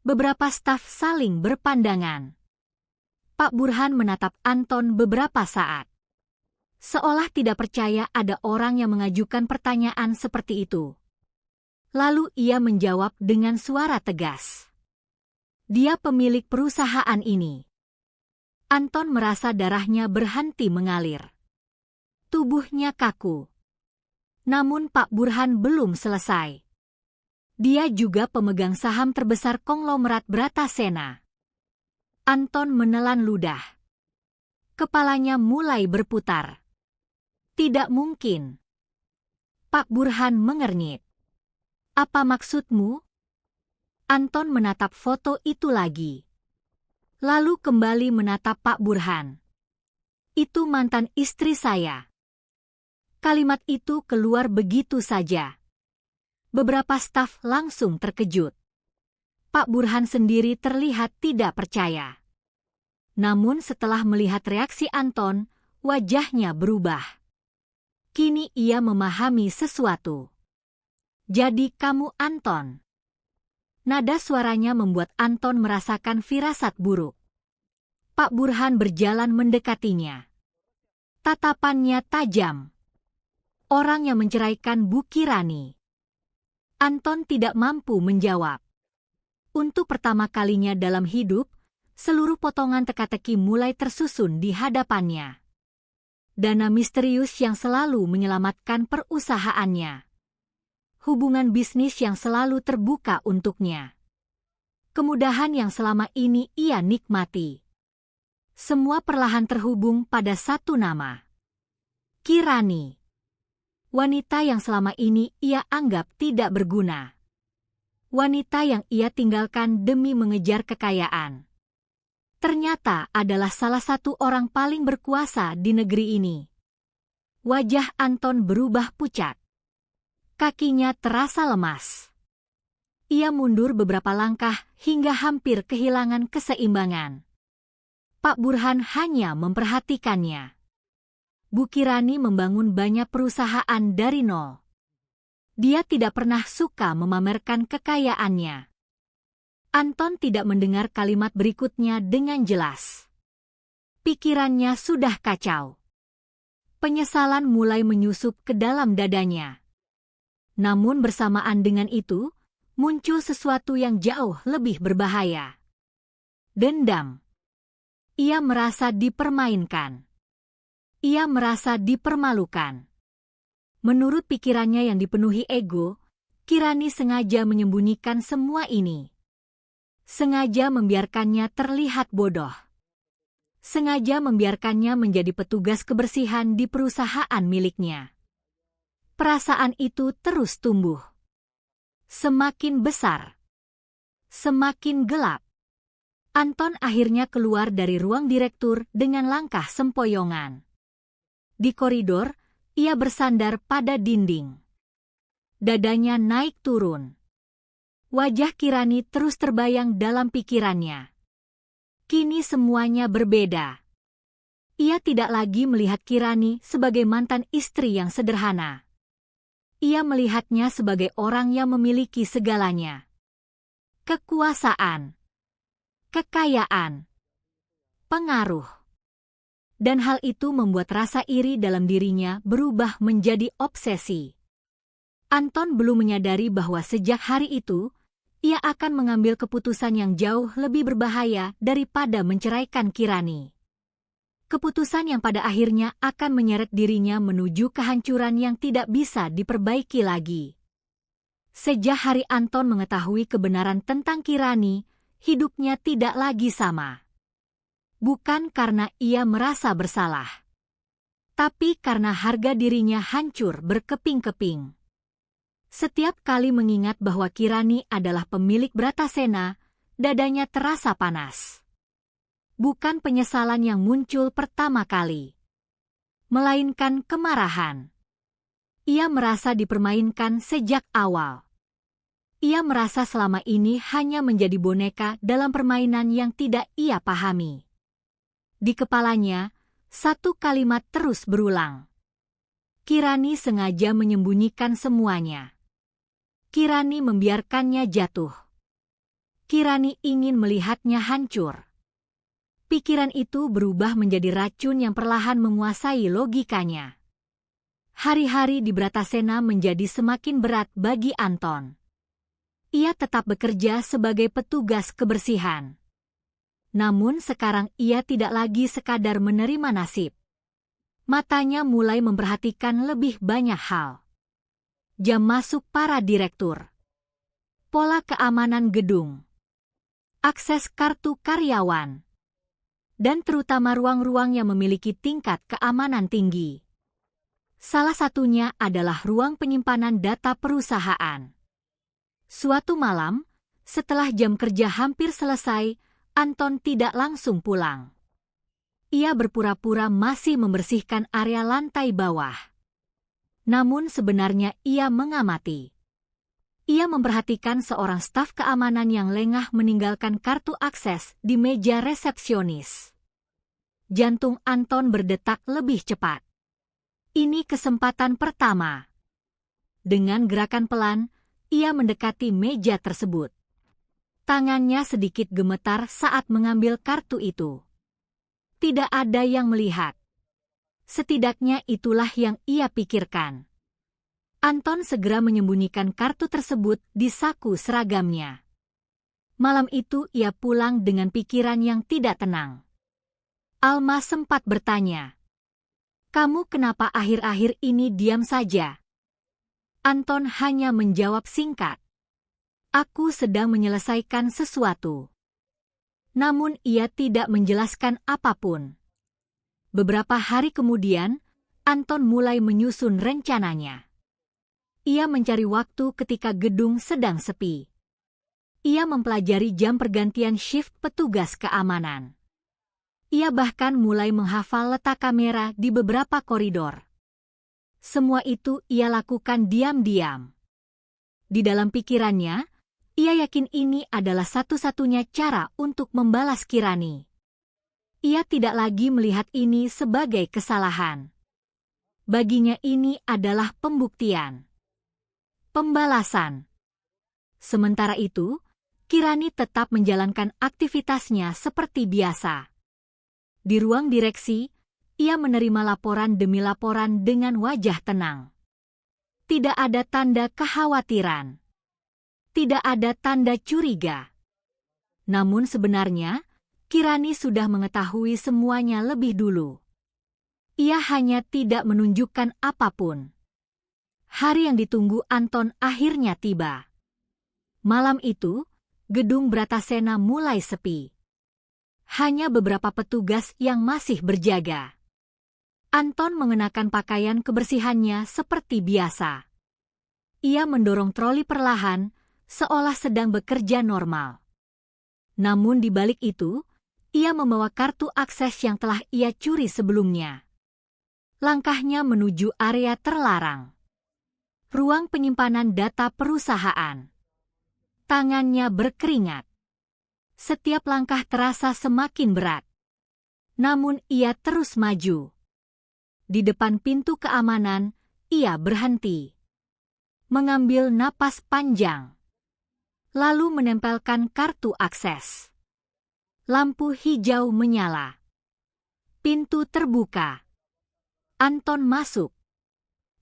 Beberapa staf saling berpandangan. Pak Burhan menatap Anton beberapa saat. Seolah tidak percaya ada orang yang mengajukan pertanyaan seperti itu. Lalu ia menjawab dengan suara tegas. "Dia pemilik perusahaan ini." Anton merasa darahnya berhenti mengalir. Tubuhnya kaku. Namun Pak Burhan belum selesai. Dia juga pemegang saham terbesar konglomerat Bratasena. Anton menelan ludah. Kepalanya mulai berputar. "Tidak mungkin." Pak Burhan mengernyit. "Apa maksudmu?" Anton menatap foto itu lagi. Lalu kembali menatap Pak Burhan. "Itu mantan istri saya." Kalimat itu keluar begitu saja. Beberapa staf langsung terkejut. Pak Burhan sendiri terlihat tidak percaya. Namun setelah melihat reaksi Anton, wajahnya berubah. Kini ia memahami sesuatu. "Jadi kamu Anton?" Nada suaranya membuat Anton merasakan firasat buruk. Pak Burhan berjalan mendekatinya. Tatapannya tajam. "Orang yang menceraikan Bu Kirani." Anton tidak mampu menjawab. Untuk pertama kalinya dalam hidup, seluruh potongan teka-teki mulai tersusun di hadapannya. Dana misterius yang selalu menyelamatkan perusahaannya. Hubungan bisnis yang selalu terbuka untuknya. Kemudahan yang selama ini ia nikmati. Semua perlahan terhubung pada satu nama. Kirani. Wanita yang selama ini ia anggap tidak berguna. Wanita yang ia tinggalkan demi mengejar kekayaan. Ternyata adalah salah satu orang paling berkuasa di negeri ini. Wajah Anton berubah pucat. Kakinya terasa lemas. Ia mundur beberapa langkah hingga hampir kehilangan keseimbangan. Pak Burhan hanya memperhatikannya. Bu Kirani membangun banyak perusahaan dari nol. Dia tidak pernah suka memamerkan kekayaannya. Anton tidak mendengar kalimat berikutnya dengan jelas. Pikirannya sudah kacau. Penyesalan mulai menyusup ke dalam dadanya. Namun bersamaan dengan itu, muncul sesuatu yang jauh lebih berbahaya. Dendam. Ia merasa dipermainkan. Ia merasa dipermalukan. Menurut pikirannya yang dipenuhi ego, Kirani sengaja menyembunyikan semua ini. Sengaja membiarkannya terlihat bodoh. Sengaja membiarkannya menjadi petugas kebersihan di perusahaan miliknya. Perasaan itu terus tumbuh. Semakin besar. Semakin gelap. Anton akhirnya keluar dari ruang direktur dengan langkah sempoyongan. Di koridor, ia bersandar pada dinding. Dadanya naik turun. Wajah Kirani terus terbayang dalam pikirannya. Kini semuanya berbeda. Ia tidak lagi melihat Kirani sebagai mantan istri yang sederhana. Ia melihatnya sebagai orang yang memiliki segalanya. Kekuasaan, kekayaan, pengaruh. Dan hal itu membuat rasa iri dalam dirinya berubah menjadi obsesi. Anton belum menyadari bahwa sejak hari itu, ia akan mengambil keputusan yang jauh lebih berbahaya daripada menceraikan Kirani. Keputusan yang pada akhirnya akan menyeret dirinya menuju kehancuran yang tidak bisa diperbaiki lagi. Sejak hari Anton mengetahui kebenaran tentang Kirani, hidupnya tidak lagi sama. Bukan karena ia merasa bersalah, tapi karena harga dirinya hancur berkeping-keping. Setiap kali mengingat bahwa Kirani adalah pemilik Bratasena, dadanya terasa panas. Bukan penyesalan yang muncul pertama kali, melainkan kemarahan. Ia merasa dipermainkan sejak awal. Ia merasa selama ini hanya menjadi boneka dalam permainan yang tidak ia pahami. Di kepalanya, satu kalimat terus berulang. Kirani sengaja menyembunyikan semuanya. Kirani membiarkannya jatuh. Kirani ingin melihatnya hancur. Pikiran itu berubah menjadi racun yang perlahan menguasai logikanya. Hari-hari di Bratasena menjadi semakin berat bagi Anton. Ia tetap bekerja sebagai petugas kebersihan. Namun sekarang ia tidak lagi sekadar menerima nasib. Matanya mulai memperhatikan lebih banyak hal. Jam masuk para direktur. Pola keamanan gedung. Akses kartu karyawan. Dan terutama ruang-ruang yang memiliki tingkat keamanan tinggi. Salah satunya adalah ruang penyimpanan data perusahaan. Suatu malam, setelah jam kerja hampir selesai, Anton tidak langsung pulang. Ia berpura-pura masih membersihkan area lantai bawah. Namun sebenarnya ia mengamati. Ia memperhatikan seorang staf keamanan yang lengah meninggalkan kartu akses di meja resepsionis. Jantung Anton berdetak lebih cepat. Ini kesempatan pertama. Dengan gerakan pelan, ia mendekati meja tersebut. Tangannya sedikit gemetar saat mengambil kartu itu. Tidak ada yang melihat. Setidaknya itulah yang ia pikirkan. Anton segera menyembunyikan kartu tersebut di saku seragamnya. Malam itu ia pulang dengan pikiran yang tidak tenang. Alma sempat bertanya, "Kamu kenapa akhir-akhir ini diam saja?" Anton hanya menjawab singkat, "Aku sedang menyelesaikan sesuatu." Namun ia tidak menjelaskan apapun. Beberapa hari kemudian, Anton mulai menyusun rencananya. Ia mencari waktu ketika gedung sedang sepi. Ia mempelajari jam pergantian shift petugas keamanan. Ia bahkan mulai menghafal letak kamera di beberapa koridor. Semua itu ia lakukan diam-diam. Di dalam pikirannya, ia yakin ini adalah satu-satunya cara untuk membalas Kirani. Ia tidak lagi melihat ini sebagai kesalahan. Baginya ini adalah pembuktian. pembalasan. Sementara itu, Kirani tetap menjalankan aktivitasnya seperti biasa. Di ruang direksi, ia menerima laporan demi laporan dengan wajah tenang. Tidak ada tanda kekhawatiran. Tidak ada tanda curiga. Namun sebenarnya, Kirani sudah mengetahui semuanya lebih dulu. Ia hanya tidak menunjukkan apapun. Hari yang ditunggu Anton akhirnya tiba. Malam itu, gedung Bratasena mulai sepi. Hanya beberapa petugas yang masih berjaga. Anton mengenakan pakaian kebersihannya seperti biasa. Ia mendorong troli perlahan, seolah sedang bekerja normal. Namun di balik itu, ia membawa kartu akses yang telah ia curi sebelumnya. Langkahnya menuju area terlarang. Ruang penyimpanan data perusahaan. Tangannya berkeringat. Setiap langkah terasa semakin berat. Namun ia terus maju. Di depan pintu keamanan, ia berhenti. Mengambil napas panjang. Lalu menempelkan kartu akses. Lampu hijau menyala. Pintu terbuka. Anton masuk.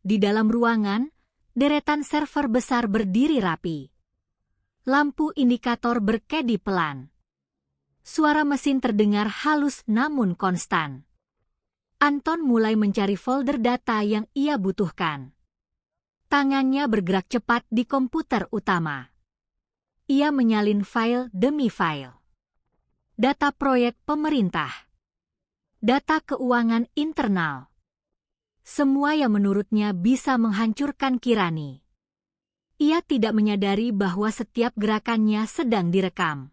Di dalam ruangan, deretan server besar berdiri rapi. Lampu indikator berkedip pelan. Suara mesin terdengar halus namun konstan. Anton mulai mencari folder data yang ia butuhkan. Tangannya bergerak cepat di komputer utama. Ia menyalin file demi file. Data proyek pemerintah. Data keuangan internal. Semua yang menurutnya bisa menghancurkan Kirani. Ia tidak menyadari bahwa setiap gerakannya sedang direkam.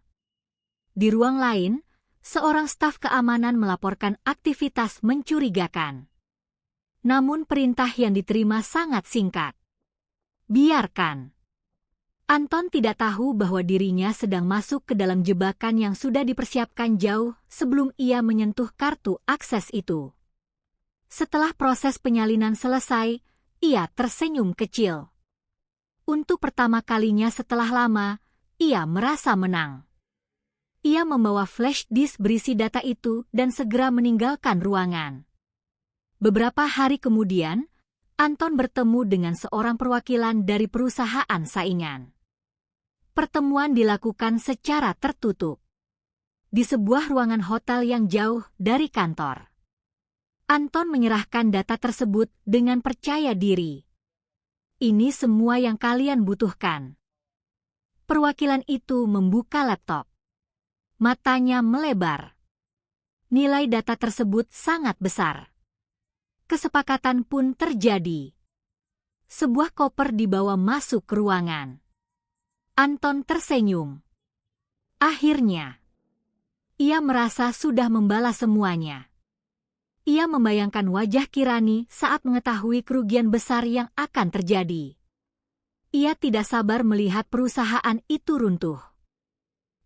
Di ruang lain, seorang staf keamanan melaporkan aktivitas mencurigakan. Namun perintah yang diterima sangat singkat. Biarkan. Anton tidak tahu bahwa dirinya sedang masuk ke dalam jebakan yang sudah dipersiapkan jauh sebelum ia menyentuh kartu akses itu. Setelah proses penyalinan selesai, ia tersenyum kecil. Untuk pertama kalinya setelah lama, ia merasa menang. Ia membawa flash disk berisi data itu dan segera meninggalkan ruangan. Beberapa hari kemudian, Anton bertemu dengan seorang perwakilan dari perusahaan saingan. Pertemuan dilakukan secara tertutup. Di sebuah ruangan hotel yang jauh dari kantor. Anton menyerahkan data tersebut dengan percaya diri. Ini semua yang kalian butuhkan. Perwakilan itu membuka laptop. Matanya melebar. Nilai data tersebut sangat besar. Kesepakatan pun terjadi. Sebuah koper dibawa masuk ke ruangan. Anton tersenyum. Akhirnya, ia merasa sudah membalas semuanya. Ia membayangkan wajah Kirani saat mengetahui kerugian besar yang akan terjadi. Ia tidak sabar melihat perusahaan itu runtuh.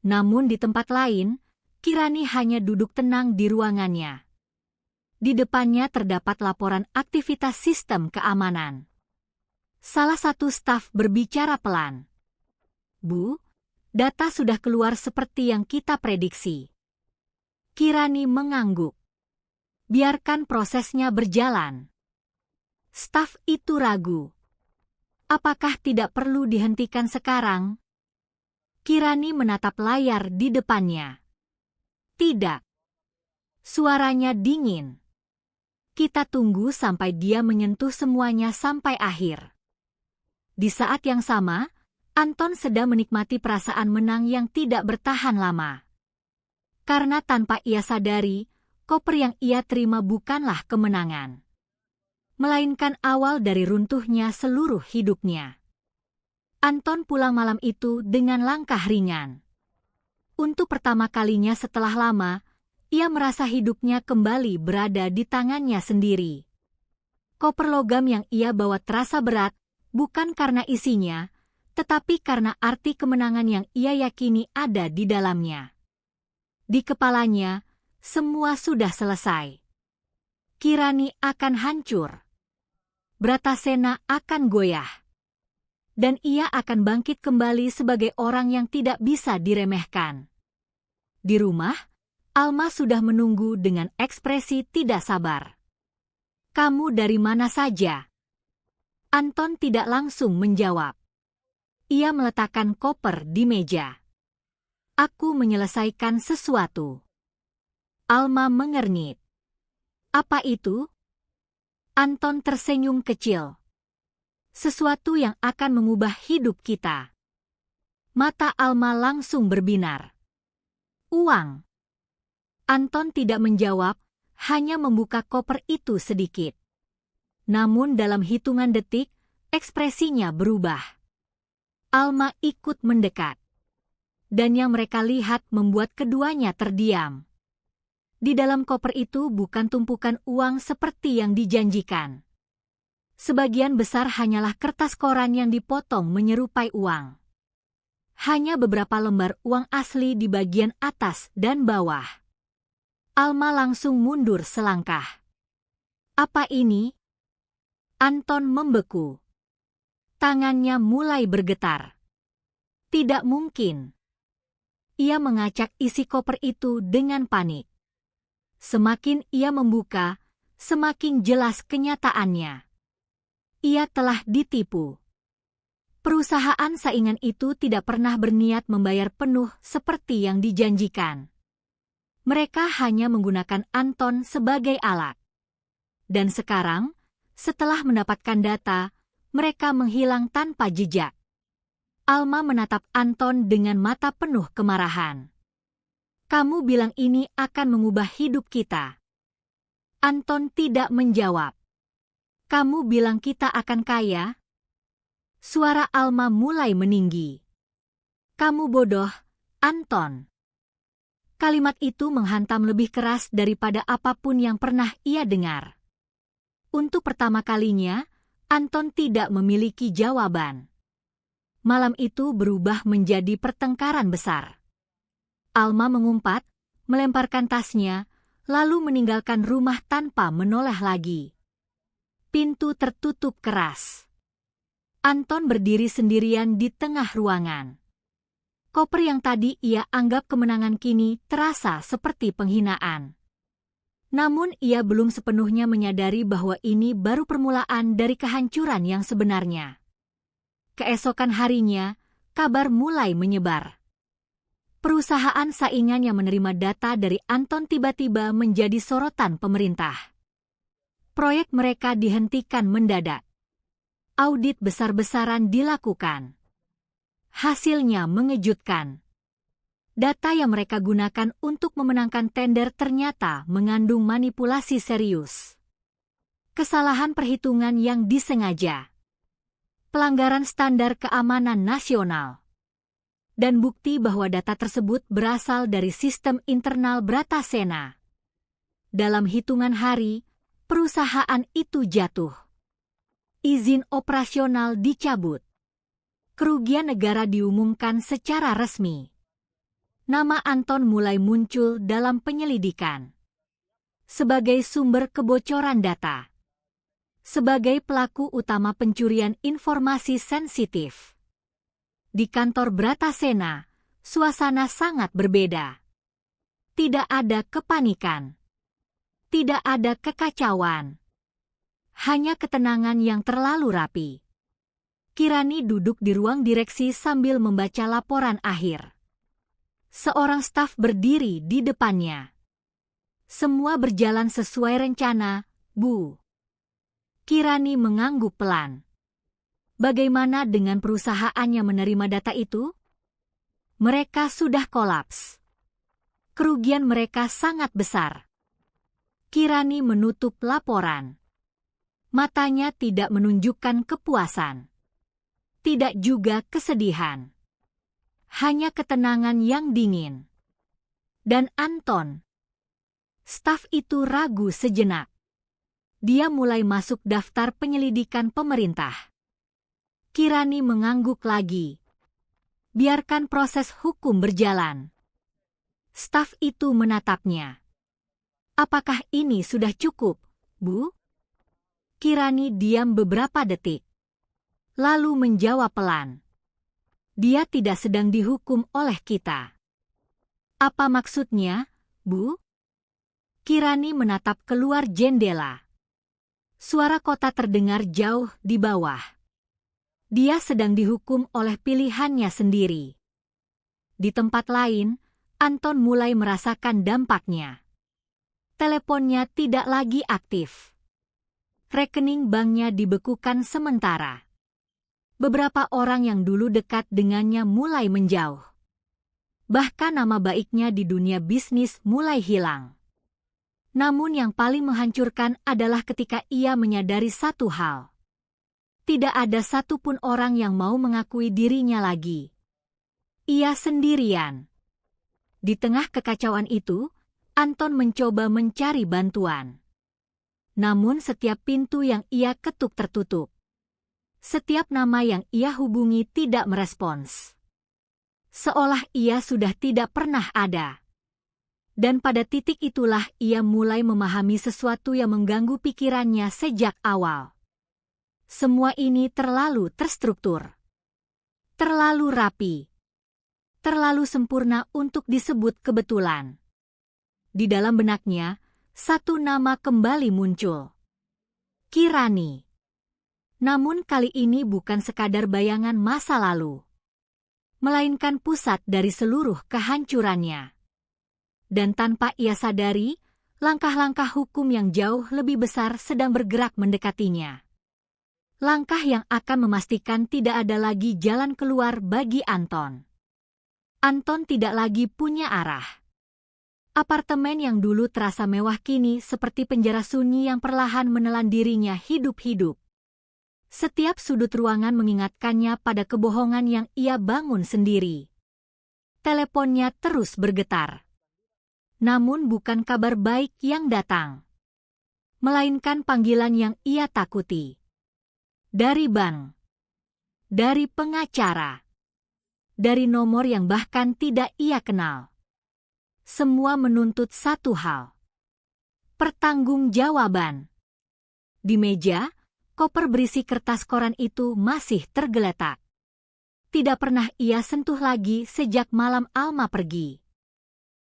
Namun di tempat lain, Kirani hanya duduk tenang di ruangannya. Di depannya terdapat laporan aktivitas sistem keamanan. Salah satu staf berbicara pelan. Bu, data sudah keluar seperti yang kita prediksi. Kirani mengangguk. Biarkan prosesnya berjalan. Staf itu ragu. Apakah tidak perlu dihentikan sekarang? Kirani menatap layar di depannya. Tidak. Suaranya dingin. Kita tunggu sampai dia menyentuh semuanya sampai akhir. Di saat yang sama, Anton sedang menikmati perasaan menang yang tidak bertahan lama. Karena tanpa ia sadari, koper yang ia terima bukanlah kemenangan, melainkan awal dari runtuhnya seluruh hidupnya. Anton pulang malam itu dengan langkah ringan. Untuk pertama kalinya setelah lama, ia merasa hidupnya kembali berada di tangannya sendiri. Koper logam yang ia bawa terasa berat, bukan karena isinya, tetapi karena arti kemenangan yang ia yakini ada di dalamnya. Di kepalanya, semua sudah selesai. Kirani akan hancur. Bratasena akan goyah. Dan ia akan bangkit kembali sebagai orang yang tidak bisa diremehkan. Di rumah, Alma sudah menunggu dengan ekspresi tidak sabar. "Kamu dari mana saja?" Anton tidak langsung menjawab. Ia meletakkan koper di meja. "Aku menyelesaikan sesuatu." Alma mengernyit. "Apa itu?" Anton tersenyum kecil. "Sesuatu yang akan mengubah hidup kita." Mata Alma langsung berbinar. "Uang." Anton tidak menjawab, hanya membuka koper itu sedikit. Namun dalam hitungan detik, ekspresinya berubah. Alma ikut mendekat. Dan yang mereka lihat membuat keduanya terdiam. Di dalam koper itu bukan tumpukan uang seperti yang dijanjikan. Sebagian besar hanyalah kertas koran yang dipotong menyerupai uang. Hanya beberapa lembar uang asli di bagian atas dan bawah. Alma langsung mundur selangkah. "Apa ini?" Anton membeku. Tangannya mulai bergetar. Tidak mungkin. Ia mengacak isi koper itu dengan panik. Semakin ia membuka, semakin jelas kenyataannya. Ia telah ditipu. Perusahaan saingan itu tidak pernah berniat membayar penuh seperti yang dijanjikan. Mereka hanya menggunakan Anton sebagai alat. Dan sekarang, setelah mendapatkan data, mereka menghilang tanpa jejak. Alma menatap Anton dengan mata penuh kemarahan. "Kamu bilang ini akan mengubah hidup kita." Anton tidak menjawab. "Kamu bilang kita akan kaya?" Suara Alma mulai meninggi. "Kamu bodoh, Anton." Kalimat itu menghantam lebih keras daripada apapun yang pernah ia dengar. Untuk pertama kalinya, Anton tidak memiliki jawaban. Malam itu berubah menjadi pertengkaran besar. Alma mengumpat, melemparkan tasnya, lalu meninggalkan rumah tanpa menoleh lagi. Pintu tertutup keras. Anton berdiri sendirian di tengah ruangan. Koper yang tadi ia anggap kemenangan kini terasa seperti penghinaan. Namun ia belum sepenuhnya menyadari bahwa ini baru permulaan dari kehancuran yang sebenarnya. Keesokan harinya, kabar mulai menyebar. Perusahaan saingan yang menerima data dari Anton tiba-tiba menjadi sorotan pemerintah. Proyek mereka dihentikan mendadak. Audit besar-besaran dilakukan. Hasilnya mengejutkan. Data yang mereka gunakan untuk memenangkan tender ternyata mengandung manipulasi serius. Kesalahan perhitungan yang disengaja. Pelanggaran standar keamanan nasional. Dan bukti bahwa data tersebut berasal dari sistem internal Bratasena. Dalam hitungan hari, perusahaan itu jatuh. Izin operasional dicabut. Kerugian negara diumumkan secara resmi. Nama Anton mulai muncul dalam penyelidikan. Sebagai sumber kebocoran data. Sebagai pelaku utama pencurian informasi sensitif. Di kantor Bratasena, suasana sangat berbeda. Tidak ada kepanikan. Tidak ada kekacauan. Hanya ketenangan yang terlalu rapi. Kirani duduk di ruang direksi sambil membaca laporan akhir. Seorang staf berdiri di depannya. "Semua berjalan sesuai rencana, Bu." Kirani mengangguk pelan. "Bagaimana dengan perusahaan yang menerima data itu?" "Mereka sudah kolaps. Kerugian mereka sangat besar." Kirani menutup laporan. Matanya tidak menunjukkan kepuasan. Tidak juga kesedihan. Hanya ketenangan yang dingin. Dan Anton. Staf itu ragu sejenak. Dia mulai masuk daftar penyelidikan pemerintah. Kirani mengangguk lagi. "Biarkan proses hukum berjalan." Staf itu menatapnya. "Apakah ini sudah cukup, Bu?" Kirani diam beberapa detik. lalu menjawab pelan. Dia tidak sedang dihukum oleh kita. Apa maksudnya, Bu? Kirani menatap keluar jendela. Suara kota terdengar jauh di bawah. Dia sedang dihukum oleh pilihannya sendiri. Di tempat lain, Anton mulai merasakan dampaknya. Teleponnya tidak lagi aktif. Rekening banknya dibekukan sementara. Beberapa orang yang dulu dekat dengannya mulai menjauh. Bahkan nama baiknya di dunia bisnis mulai hilang. Namun yang paling menghancurkan adalah ketika ia menyadari satu hal. Tidak ada satupun orang yang mau mengakui dirinya lagi. Ia sendirian. Di tengah kekacauan itu, Anton mencoba mencari bantuan. Namun setiap pintu yang ia ketuk tertutup. Setiap nama yang ia hubungi tidak merespons. Seolah ia sudah tidak pernah ada. Dan pada titik itulah ia mulai memahami sesuatu yang mengganggu pikirannya sejak awal. Semua ini terlalu terstruktur. Terlalu rapi. Terlalu sempurna untuk disebut kebetulan. Di dalam benaknya, satu nama kembali muncul. Kirani. Namun kali ini bukan sekadar bayangan masa lalu. Melainkan pusat dari seluruh kehancurannya. Dan tanpa ia sadari, langkah-langkah hukum yang jauh lebih besar sedang bergerak mendekatinya. Langkah yang akan memastikan tidak ada lagi jalan keluar bagi Anton. Anton tidak lagi punya arah. Apartemen yang dulu terasa mewah kini seperti penjara sunyi yang perlahan menelan dirinya hidup-hidup. Setiap sudut ruangan mengingatkannya pada kebohongan yang ia bangun sendiri. Teleponnya terus bergetar. Namun bukan kabar baik yang datang. Melainkan panggilan yang ia takuti. Dari bank. Dari pengacara. Dari nomor yang bahkan tidak ia kenal. Semua menuntut satu hal. Pertanggungjawaban. Di meja, koper berisi kertas koran itu masih tergeletak. Tidak pernah ia sentuh lagi sejak malam Alma pergi.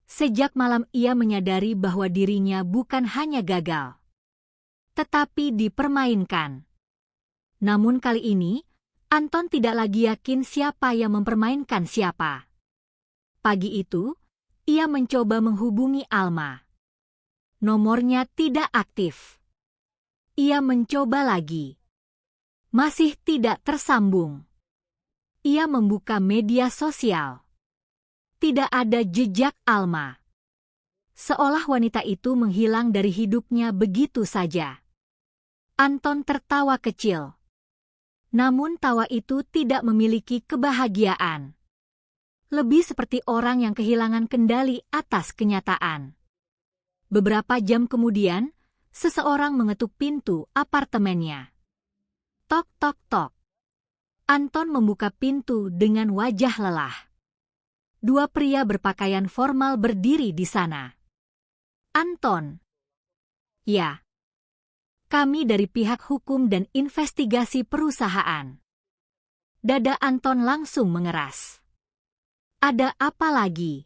Sejak malam ia menyadari bahwa dirinya bukan hanya gagal, tetapi dipermainkan. Namun kali ini, Anton tidak lagi yakin siapa yang mempermainkan siapa. Pagi itu, ia mencoba menghubungi Alma. Nomornya tidak aktif. Ia mencoba lagi. Masih tidak tersambung. Ia membuka media sosial. Tidak ada jejak Alma. Seolah wanita itu menghilang dari hidupnya begitu saja. Anton tertawa kecil. Namun tawa itu tidak memiliki kebahagiaan. Lebih seperti orang yang kehilangan kendali atas kenyataan. Beberapa jam kemudian, seseorang mengetuk pintu apartemennya. Tok tok tok. Anton membuka pintu dengan wajah lelah. Dua pria berpakaian formal berdiri di sana. Anton. Ya. Kami dari pihak hukum dan investigasi perusahaan. Dada Anton langsung mengeras. Ada apa lagi?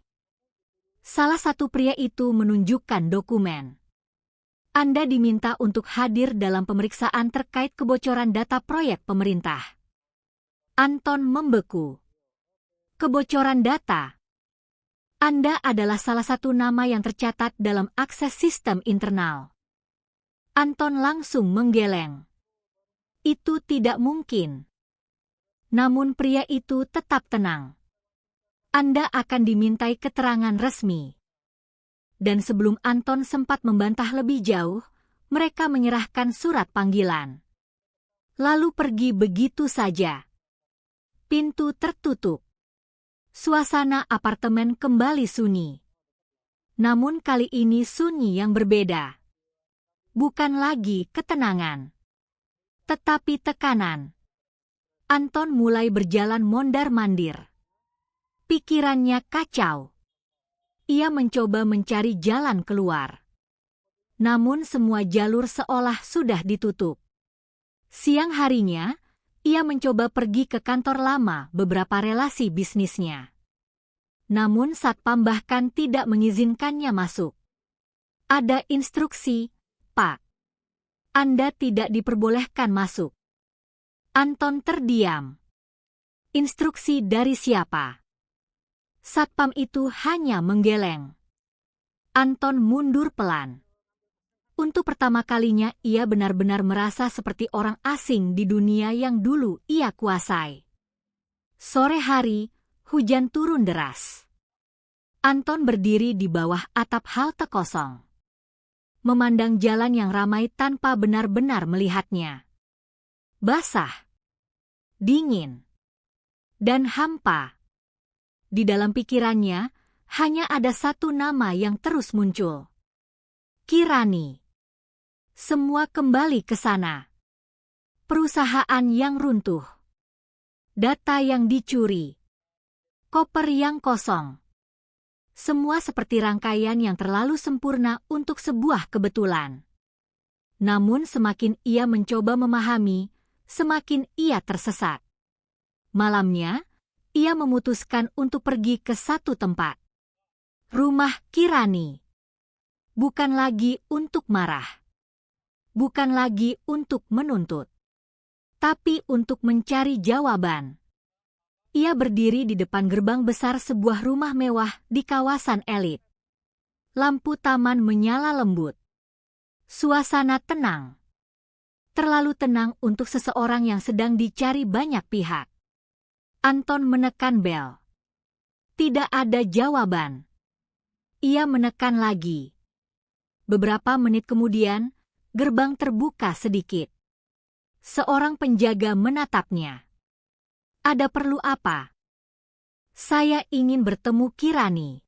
Salah satu pria itu menunjukkan dokumen. Anda diminta untuk hadir dalam pemeriksaan terkait kebocoran data proyek pemerintah. Anton membeku. Kebocoran data. Anda adalah salah satu nama yang tercatat dalam akses sistem internal. Anton langsung menggeleng. Itu tidak mungkin. Namun pria itu tetap tenang. Anda akan dimintai keterangan resmi. Dan sebelum Anton sempat membantah lebih jauh, mereka menyerahkan surat panggilan. Lalu pergi begitu saja. Pintu tertutup. Suasana apartemen kembali sunyi. Namun kali ini sunyi yang berbeda. Bukan lagi ketenangan, tetapi tekanan. Anton mulai berjalan mondar-mandir. Pikirannya kacau. Ia mencoba mencari jalan keluar. Namun semua jalur seolah sudah ditutup. Siang harinya, Ia mencoba pergi ke kantor lama beberapa relasi bisnisnya. Namun satpam bahkan tidak mengizinkannya masuk. Ada instruksi, Pak. Anda tidak diperbolehkan masuk. Anton terdiam. Instruksi dari siapa? Satpam itu hanya menggeleng. Anton mundur pelan. Untuk pertama kalinya ia benar-benar merasa seperti orang asing di dunia yang dulu ia kuasai. Sore hari, hujan turun deras. Anton berdiri di bawah atap halte kosong. Memandang jalan yang ramai tanpa benar-benar melihatnya. Basah, dingin, dan hampa. Di dalam pikirannya, hanya ada satu nama yang terus muncul. Kirani. Semua kembali ke sana. Perusahaan yang runtuh. Data yang dicuri. Koper yang kosong. Semua seperti rangkaian yang terlalu sempurna untuk sebuah kebetulan. Namun semakin ia mencoba memahami, semakin ia tersesat. Malamnya, ia memutuskan untuk pergi ke satu tempat. Rumah Kirani. Bukan lagi untuk marah. Bukan lagi untuk menuntut. Tapi untuk mencari jawaban. Ia berdiri di depan gerbang besar sebuah rumah mewah di kawasan elit. Lampu taman menyala lembut. Suasana tenang. Terlalu tenang untuk seseorang yang sedang dicari banyak pihak. Anton menekan bel. Tidak ada jawaban. Ia menekan lagi. Beberapa menit kemudian, gerbang terbuka sedikit. Seorang penjaga menatapnya. Ada perlu apa? Saya ingin bertemu Kirani.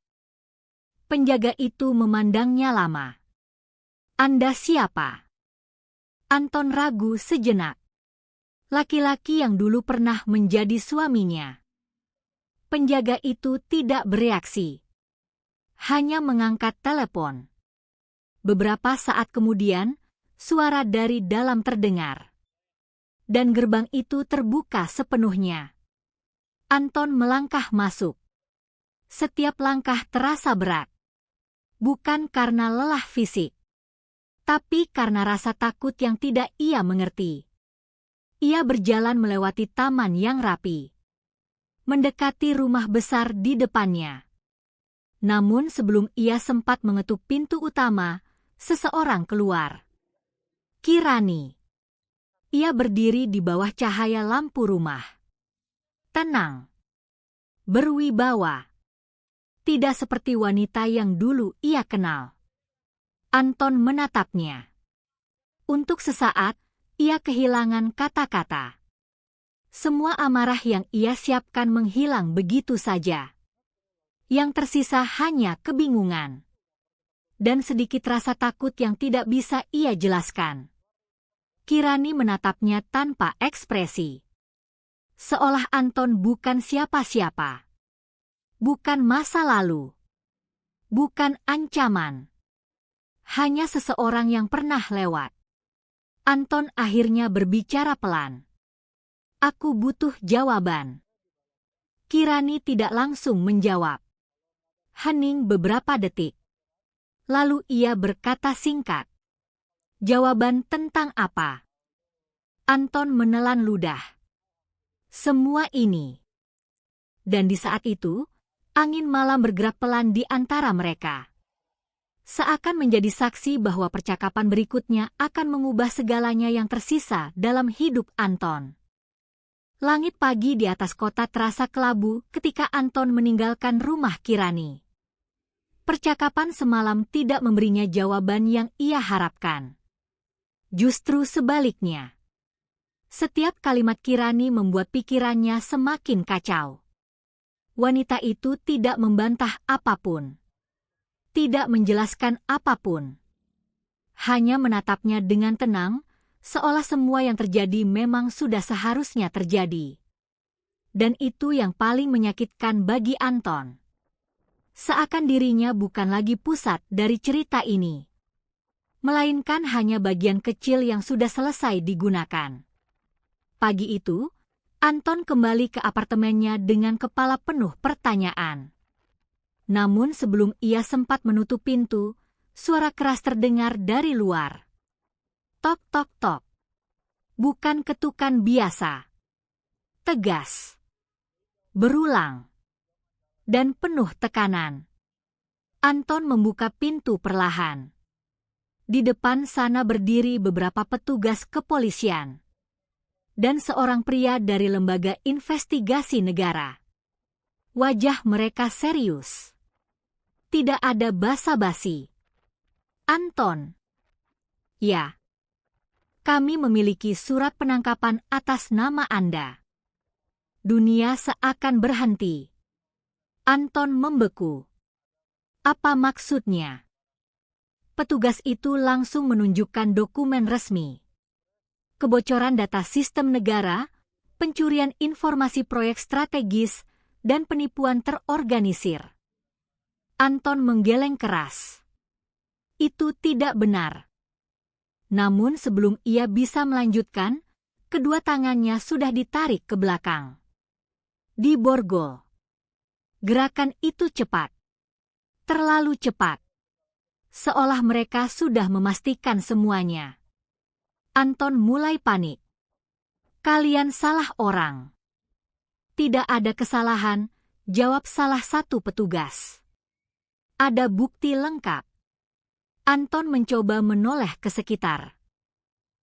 Penjaga itu memandangnya lama. Anda siapa? Anton ragu sejenak. Laki-laki yang dulu pernah menjadi suaminya. Penjaga itu tidak bereaksi. Hanya mengangkat telepon. Beberapa saat kemudian, suara dari dalam terdengar. Dan gerbang itu terbuka sepenuhnya. Anton melangkah masuk. Setiap langkah terasa berat. Bukan karena lelah fisik. Tapi karena rasa takut yang tidak ia mengerti. Ia berjalan melewati taman yang rapi. Mendekati rumah besar di depannya. Namun sebelum ia sempat mengetuk pintu utama, seseorang keluar. Kirani. Ia berdiri di bawah cahaya lampu rumah. Tenang. Berwibawa. Tidak seperti wanita yang dulu ia kenal. Anton menatapnya. Untuk sesaat, ia kehilangan kata-kata. Semua amarah yang ia siapkan menghilang begitu saja. Yang tersisa hanya kebingungan. Dan sedikit rasa takut yang tidak bisa ia jelaskan. Kirani menatapnya tanpa ekspresi. Seolah Anton bukan siapa-siapa. Bukan masa lalu. Bukan ancaman. Hanya seseorang yang pernah lewat. Anton akhirnya berbicara pelan. Aku butuh jawaban. Kirani tidak langsung menjawab. Hening beberapa detik. Lalu ia berkata singkat. Jawaban tentang apa? Anton menelan ludah. Semua ini. Dan di saat itu, angin malam bergerak pelan di antara mereka. Seakan menjadi saksi bahwa percakapan berikutnya akan mengubah segalanya yang tersisa dalam hidup Anton. Langit pagi di atas kota terasa kelabu ketika Anton meninggalkan rumah Kirani. Percakapan semalam tidak memberinya jawaban yang ia harapkan. Justru sebaliknya. Setiap kalimat Kirani membuat pikirannya semakin kacau. Wanita itu tidak membantah apapun. Tidak menjelaskan apapun. Hanya menatapnya dengan tenang, seolah semua yang terjadi memang sudah seharusnya terjadi. Dan itu yang paling menyakitkan bagi Anton. Seakan dirinya bukan lagi pusat dari cerita ini. Melainkan hanya bagian kecil yang sudah selesai digunakan. Pagi itu, Anton kembali ke apartemennya dengan kepala penuh pertanyaan. Namun sebelum ia sempat menutup pintu, suara keras terdengar dari luar. Tok tok tok. Bukan ketukan biasa. Tegas. Berulang. Dan penuh tekanan. Anton membuka pintu perlahan. Di depan sana berdiri beberapa petugas kepolisian. Dan seorang pria dari lembaga investigasi negara. Wajah mereka serius. Tidak ada basa-basi. Anton. Ya. Kami memiliki surat penangkapan atas nama Anda. Dunia seakan berhenti. Anton membeku. Apa maksudnya? Petugas itu langsung menunjukkan dokumen resmi. Kebocoran data sistem negara, pencurian informasi proyek strategis, dan penipuan terorganisir. Anton menggeleng keras. Itu tidak benar. Namun sebelum ia bisa melanjutkan, kedua tangannya sudah ditarik ke belakang. Diborgol. Gerakan itu cepat. Terlalu cepat. Seolah mereka sudah memastikan semuanya. Anton mulai panik. Kalian salah orang. Tidak ada kesalahan, jawab salah satu petugas. Ada bukti lengkap. Anton mencoba menoleh ke sekitar.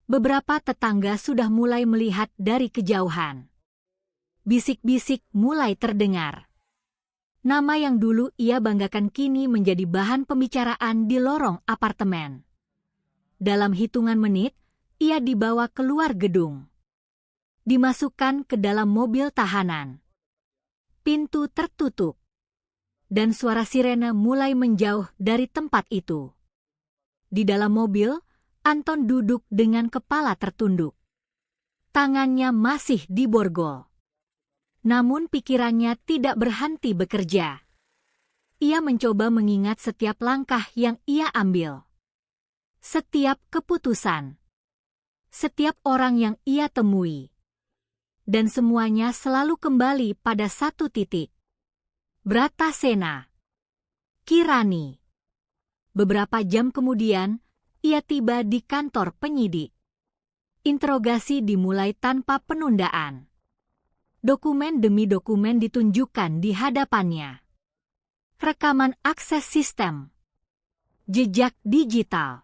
Beberapa tetangga sudah mulai melihat dari kejauhan. Bisik-bisik mulai terdengar. Nama yang dulu ia banggakan kini menjadi bahan pembicaraan di lorong apartemen. Dalam hitungan menit, ia dibawa keluar gedung. Dimasukkan ke dalam mobil tahanan. Pintu tertutup. Dan suara sirene mulai menjauh dari tempat itu. Di dalam mobil, Anton duduk dengan kepala tertunduk. Tangannya masih diborgol. Namun pikirannya tidak berhenti bekerja. Ia mencoba mengingat setiap langkah yang ia ambil. Setiap keputusan. Setiap orang yang ia temui. Dan semuanya selalu kembali pada satu titik. Bratasena. Kirani. Beberapa jam kemudian, ia tiba di kantor penyidik. Interogasi dimulai tanpa penundaan. Dokumen demi dokumen ditunjukkan di hadapannya. Rekaman akses sistem. Jejak digital.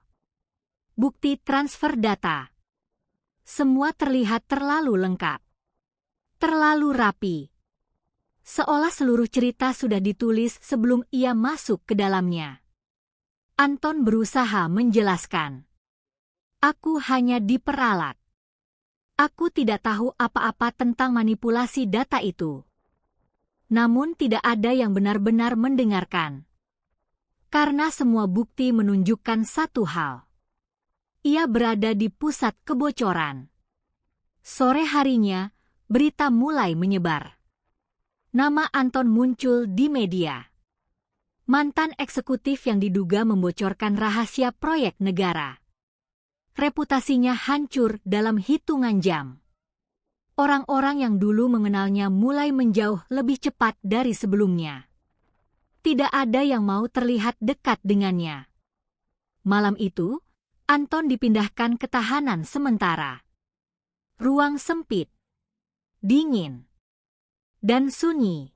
Bukti transfer data. Semua terlihat terlalu lengkap. Terlalu rapi. Seolah seluruh cerita sudah ditulis sebelum ia masuk ke dalamnya. Anton berusaha menjelaskan. Aku hanya diperalat. Aku tidak tahu apa-apa tentang manipulasi data itu. Namun tidak ada yang benar-benar mendengarkan. Karena semua bukti menunjukkan satu hal. Ia berada di pusat kebocoran. Sore harinya, berita mulai menyebar. Nama Anton muncul di media. Mantan eksekutif yang diduga membocorkan rahasia proyek negara. Reputasinya hancur dalam hitungan jam. Orang-orang yang dulu mengenalnya mulai menjauh lebih cepat dari sebelumnya. Tidak ada yang mau terlihat dekat dengannya. Malam itu, Anton dipindahkan ke tahanan sementara. Ruang sempit, dingin, dan sunyi.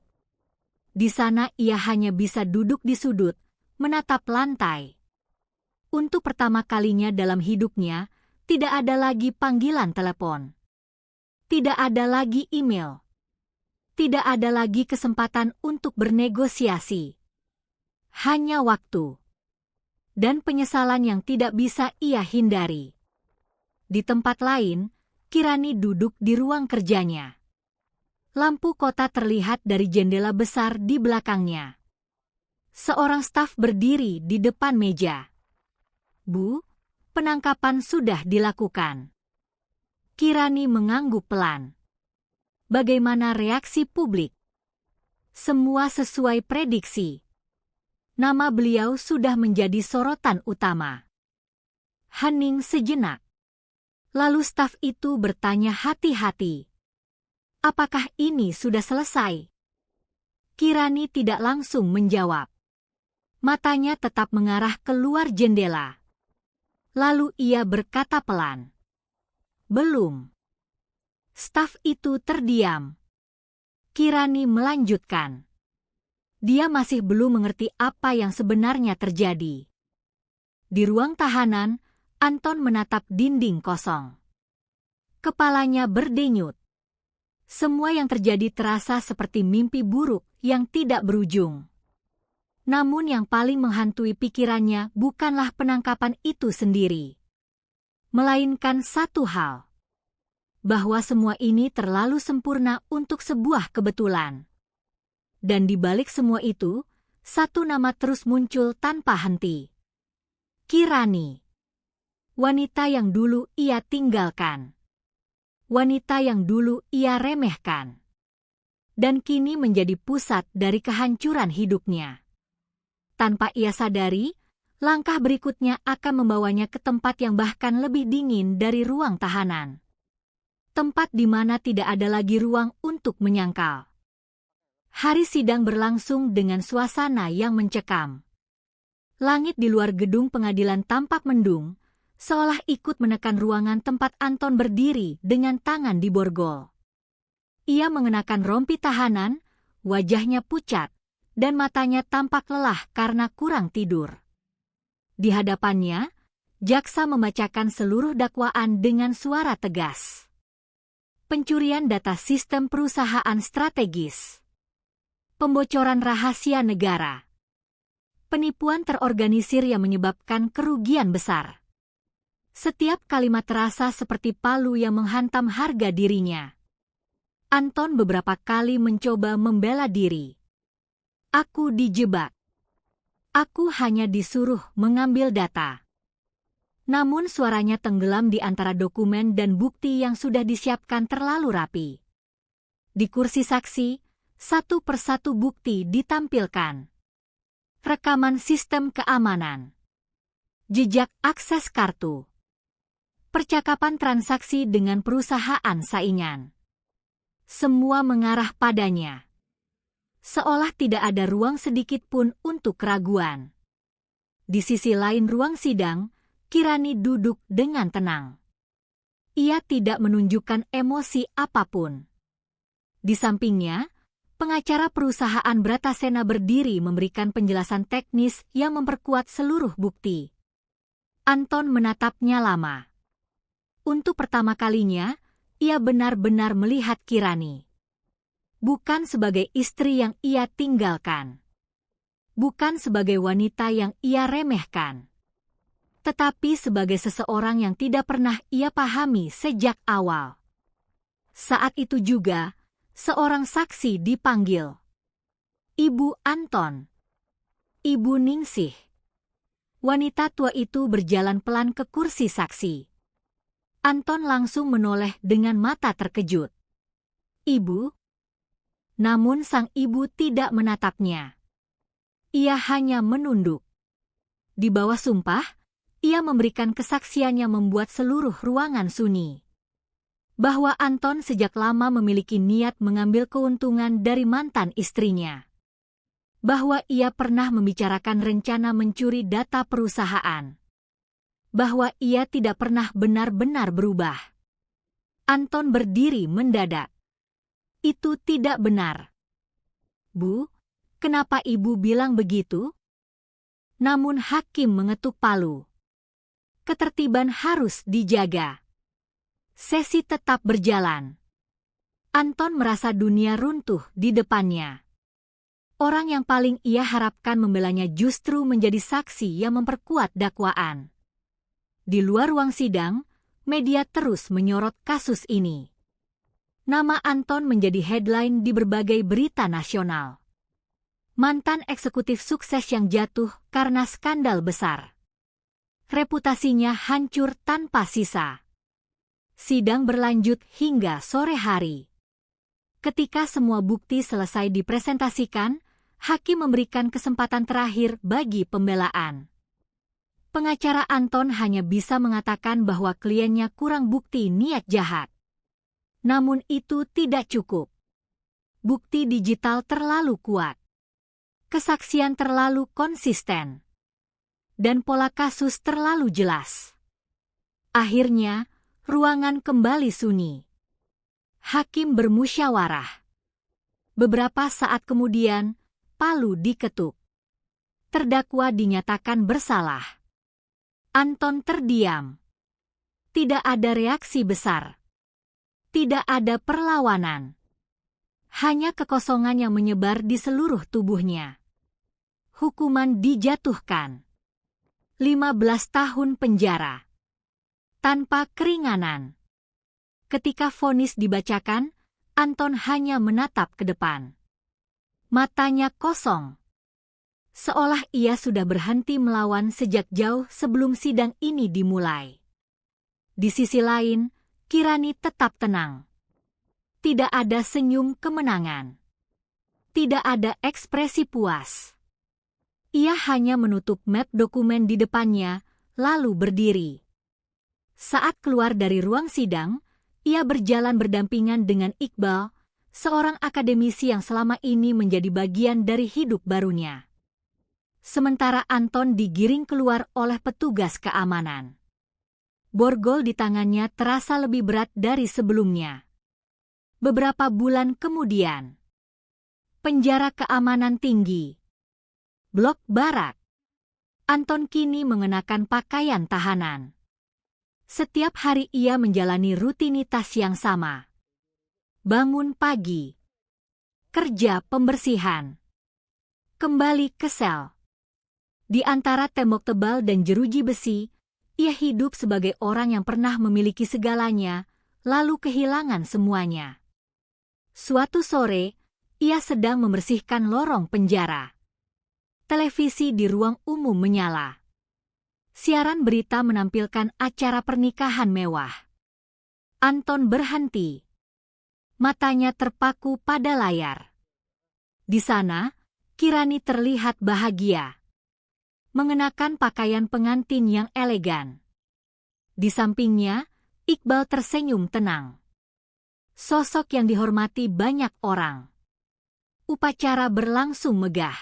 Di sana ia hanya bisa duduk di sudut, menatap lantai. Untuk pertama kalinya dalam hidupnya, tidak ada lagi panggilan telepon. Tidak ada lagi email. Tidak ada lagi kesempatan untuk bernegosiasi. Hanya waktu. Dan penyesalan yang tidak bisa ia hindari. Di tempat lain, Kirani duduk di ruang kerjanya. Lampu kota terlihat dari jendela besar di belakangnya. Seorang staf berdiri di depan meja. Bu, penangkapan sudah dilakukan. Kirani mengangguk pelan. Bagaimana reaksi publik? Semua sesuai prediksi. Nama beliau sudah menjadi sorotan utama. Hening sejenak. Lalu staf itu bertanya hati-hati, "Apakah ini sudah selesai?" Kirani tidak langsung menjawab. Matanya tetap mengarah keluar jendela. Lalu ia berkata pelan, "Belum." Staf itu terdiam. Kirani melanjutkan, "Dia masih belum mengerti apa yang sebenarnya terjadi." Di ruang tahanan, Anton menatap dinding kosong. Kepalanya berdenyut. Semua yang terjadi terasa seperti mimpi buruk yang tidak berujung. Namun yang paling menghantui pikirannya bukanlah penangkapan itu sendiri, melainkan satu hal, bahwa semua ini terlalu sempurna untuk sebuah kebetulan. Dan di balik semua itu, satu nama terus muncul tanpa henti. Kirani. Wanita yang dulu ia tinggalkan. Wanita yang dulu ia remehkan. Dan kini menjadi pusat dari kehancuran hidupnya. Tanpa ia sadari, langkah berikutnya akan membawanya ke tempat yang bahkan lebih dingin dari ruang tahanan. Tempat di mana tidak ada lagi ruang untuk menyangkal. Hari sidang berlangsung dengan suasana yang mencekam. Langit di luar gedung pengadilan tampak mendung, seolah ikut menekan ruangan tempat Anton berdiri dengan tangan di borgol. Ia mengenakan rompi tahanan, wajahnya pucat, dan matanya tampak lelah karena kurang tidur. Di hadapannya, jaksa membacakan seluruh dakwaan dengan suara tegas. Pencurian data sistem perusahaan strategis. Pembocoran rahasia negara. Penipuan terorganisir yang menyebabkan kerugian besar. Setiap kalimat terasa seperti palu yang menghantam harga dirinya. Anton beberapa kali mencoba membela diri. "Aku dijebak. Aku hanya disuruh mengambil data." Namun suaranya tenggelam di antara dokumen dan bukti yang sudah disiapkan terlalu rapi. Di kursi saksi, satu persatu bukti ditampilkan. Rekaman sistem keamanan. Jejak akses kartu. Percakapan transaksi dengan perusahaan saingan. Semua mengarah padanya. Seolah tidak ada ruang sedikit pun untuk keraguan. Di sisi lain ruang sidang, Kirani duduk dengan tenang. Ia tidak menunjukkan emosi apapun. Di sampingnya, pengacara perusahaan Bratasena berdiri memberikan penjelasan teknis yang memperkuat seluruh bukti. Anton menatapnya lama. Untuk pertama kalinya, ia benar-benar melihat Kirani. Bukan sebagai istri yang ia tinggalkan. Bukan sebagai wanita yang ia remehkan. Tetapi sebagai seseorang yang tidak pernah ia pahami sejak awal. Saat itu juga, seorang saksi dipanggil. Ibu Anton. Ibu Ningsih. Wanita tua itu berjalan pelan ke kursi saksi. Anton langsung menoleh dengan mata terkejut. "Ibu?" Namun sang ibu tidak menatapnya. Ia hanya menunduk. Di bawah sumpah, ia memberikan kesaksian yang membuat seluruh ruangan sunyi. Bahwa Anton sejak lama memiliki niat mengambil keuntungan dari mantan istrinya. Bahwa ia pernah membicarakan rencana mencuri data perusahaan. Bahwa ia tidak pernah benar-benar berubah. Anton berdiri mendadak. "Itu tidak benar." "Bu, kenapa ibu bilang begitu?" Namun hakim mengetuk palu. Ketertiban harus dijaga. Sesi tetap berjalan. Anton merasa dunia runtuh di depannya. Orang yang paling ia harapkan membelanya justru menjadi saksi yang memperkuat dakwaan. Di luar ruang sidang, media terus menyorot kasus ini. Nama Anton menjadi headline di berbagai berita nasional. Mantan eksekutif sukses yang jatuh karena skandal besar. Reputasinya hancur tanpa sisa. Sidang berlanjut hingga sore hari. Ketika semua bukti selesai dipresentasikan, hakim memberikan kesempatan terakhir bagi pembelaan. Pengacara Anton hanya bisa mengatakan bahwa kliennya kurang bukti niat jahat. Namun itu tidak cukup. Bukti digital terlalu kuat. Kesaksian terlalu konsisten. Dan pola kasus terlalu jelas. Akhirnya, ruangan kembali sunyi. Hakim bermusyawarah. Beberapa saat kemudian, palu diketuk. Terdakwa dinyatakan bersalah. Anton terdiam. Tidak ada reaksi besar. Tidak ada perlawanan. Hanya kekosongan yang menyebar di seluruh tubuhnya. Hukuman dijatuhkan. 15 tahun penjara. Tanpa keringanan. Ketika vonis dibacakan, Anton hanya menatap ke depan. Matanya kosong. Seolah ia sudah berhenti melawan sejak jauh sebelum sidang ini dimulai. Di sisi lain, Kirani tetap tenang. Tidak ada senyum kemenangan. Tidak ada ekspresi puas. Ia hanya menutup map dokumen di depannya, lalu berdiri. Saat keluar dari ruang sidang, ia berjalan berdampingan dengan Iqbal, seorang akademisi yang selama ini menjadi bagian dari hidup barunya. Sementara Anton digiring keluar oleh petugas keamanan. Borgol di tangannya terasa lebih berat dari sebelumnya. Beberapa bulan kemudian. Penjara keamanan tinggi. Blok Barat. Anton kini mengenakan pakaian tahanan. Setiap hari ia menjalani rutinitas yang sama. Bangun pagi. Kerja pembersihan. Kembali ke sel. Di antara tembok tebal dan jeruji besi, ia hidup sebagai orang yang pernah memiliki segalanya, lalu kehilangan semuanya. Suatu sore, ia sedang membersihkan lorong penjara. Televisi di ruang umum menyala. Siaran berita menampilkan acara pernikahan mewah. Anton berhenti. Matanya terpaku pada layar. Di sana, Kirani terlihat bahagia. Mengenakan pakaian pengantin yang elegan. Di sampingnya, Iqbal tersenyum tenang. Sosok yang dihormati banyak orang. Upacara berlangsung megah.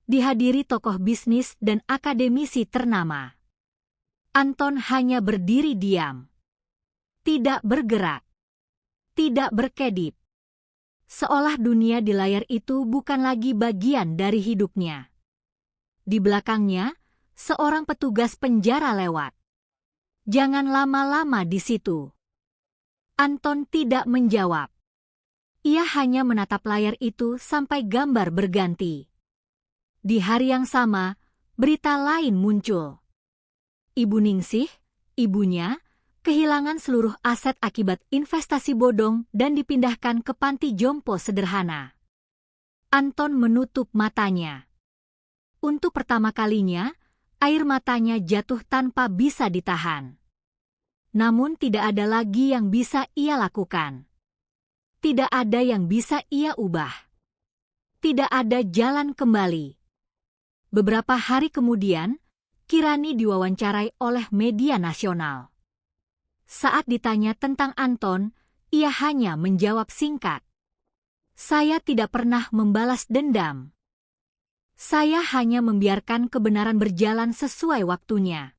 Dihadiri tokoh bisnis dan akademisi ternama. Anton hanya berdiri diam. Tidak bergerak. Tidak berkedip. Seolah dunia di layar itu bukan lagi bagian dari hidupnya. Di belakangnya, seorang petugas penjara lewat. Jangan lama-lama di situ. Anton tidak menjawab. Ia hanya menatap layar itu sampai gambar berganti. Di hari yang sama, berita lain muncul. Ibu Ningsih, ibunya, kehilangan seluruh aset akibat investasi bodong dan dipindahkan ke panti jompo sederhana. Anton menutup matanya. Untuk pertama kalinya, air matanya jatuh tanpa bisa ditahan. Namun tidak ada lagi yang bisa ia lakukan. Tidak ada yang bisa ia ubah. Tidak ada jalan kembali. Beberapa hari kemudian, Kirani diwawancarai oleh media nasional. Saat ditanya tentang Anton, ia hanya menjawab singkat. Saya tidak pernah membalas dendam. Saya hanya membiarkan kebenaran berjalan sesuai waktunya.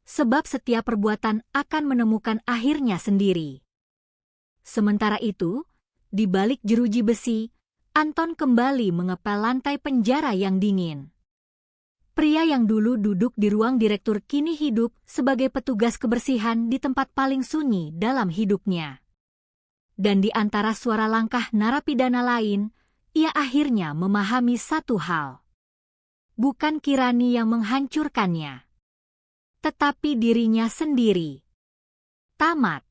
Sebab setiap perbuatan akan menemukan akhirnya sendiri. Sementara itu, di balik jeruji besi, Anton kembali mengepel lantai penjara yang dingin. Pria yang dulu duduk di ruang direktur kini hidup sebagai petugas kebersihan di tempat paling sunyi dalam hidupnya. Dan di antara suara langkah narapidana lain, ia akhirnya memahami satu hal. Bukan Kirani yang menghancurkannya, tetapi dirinya sendiri. Tamat.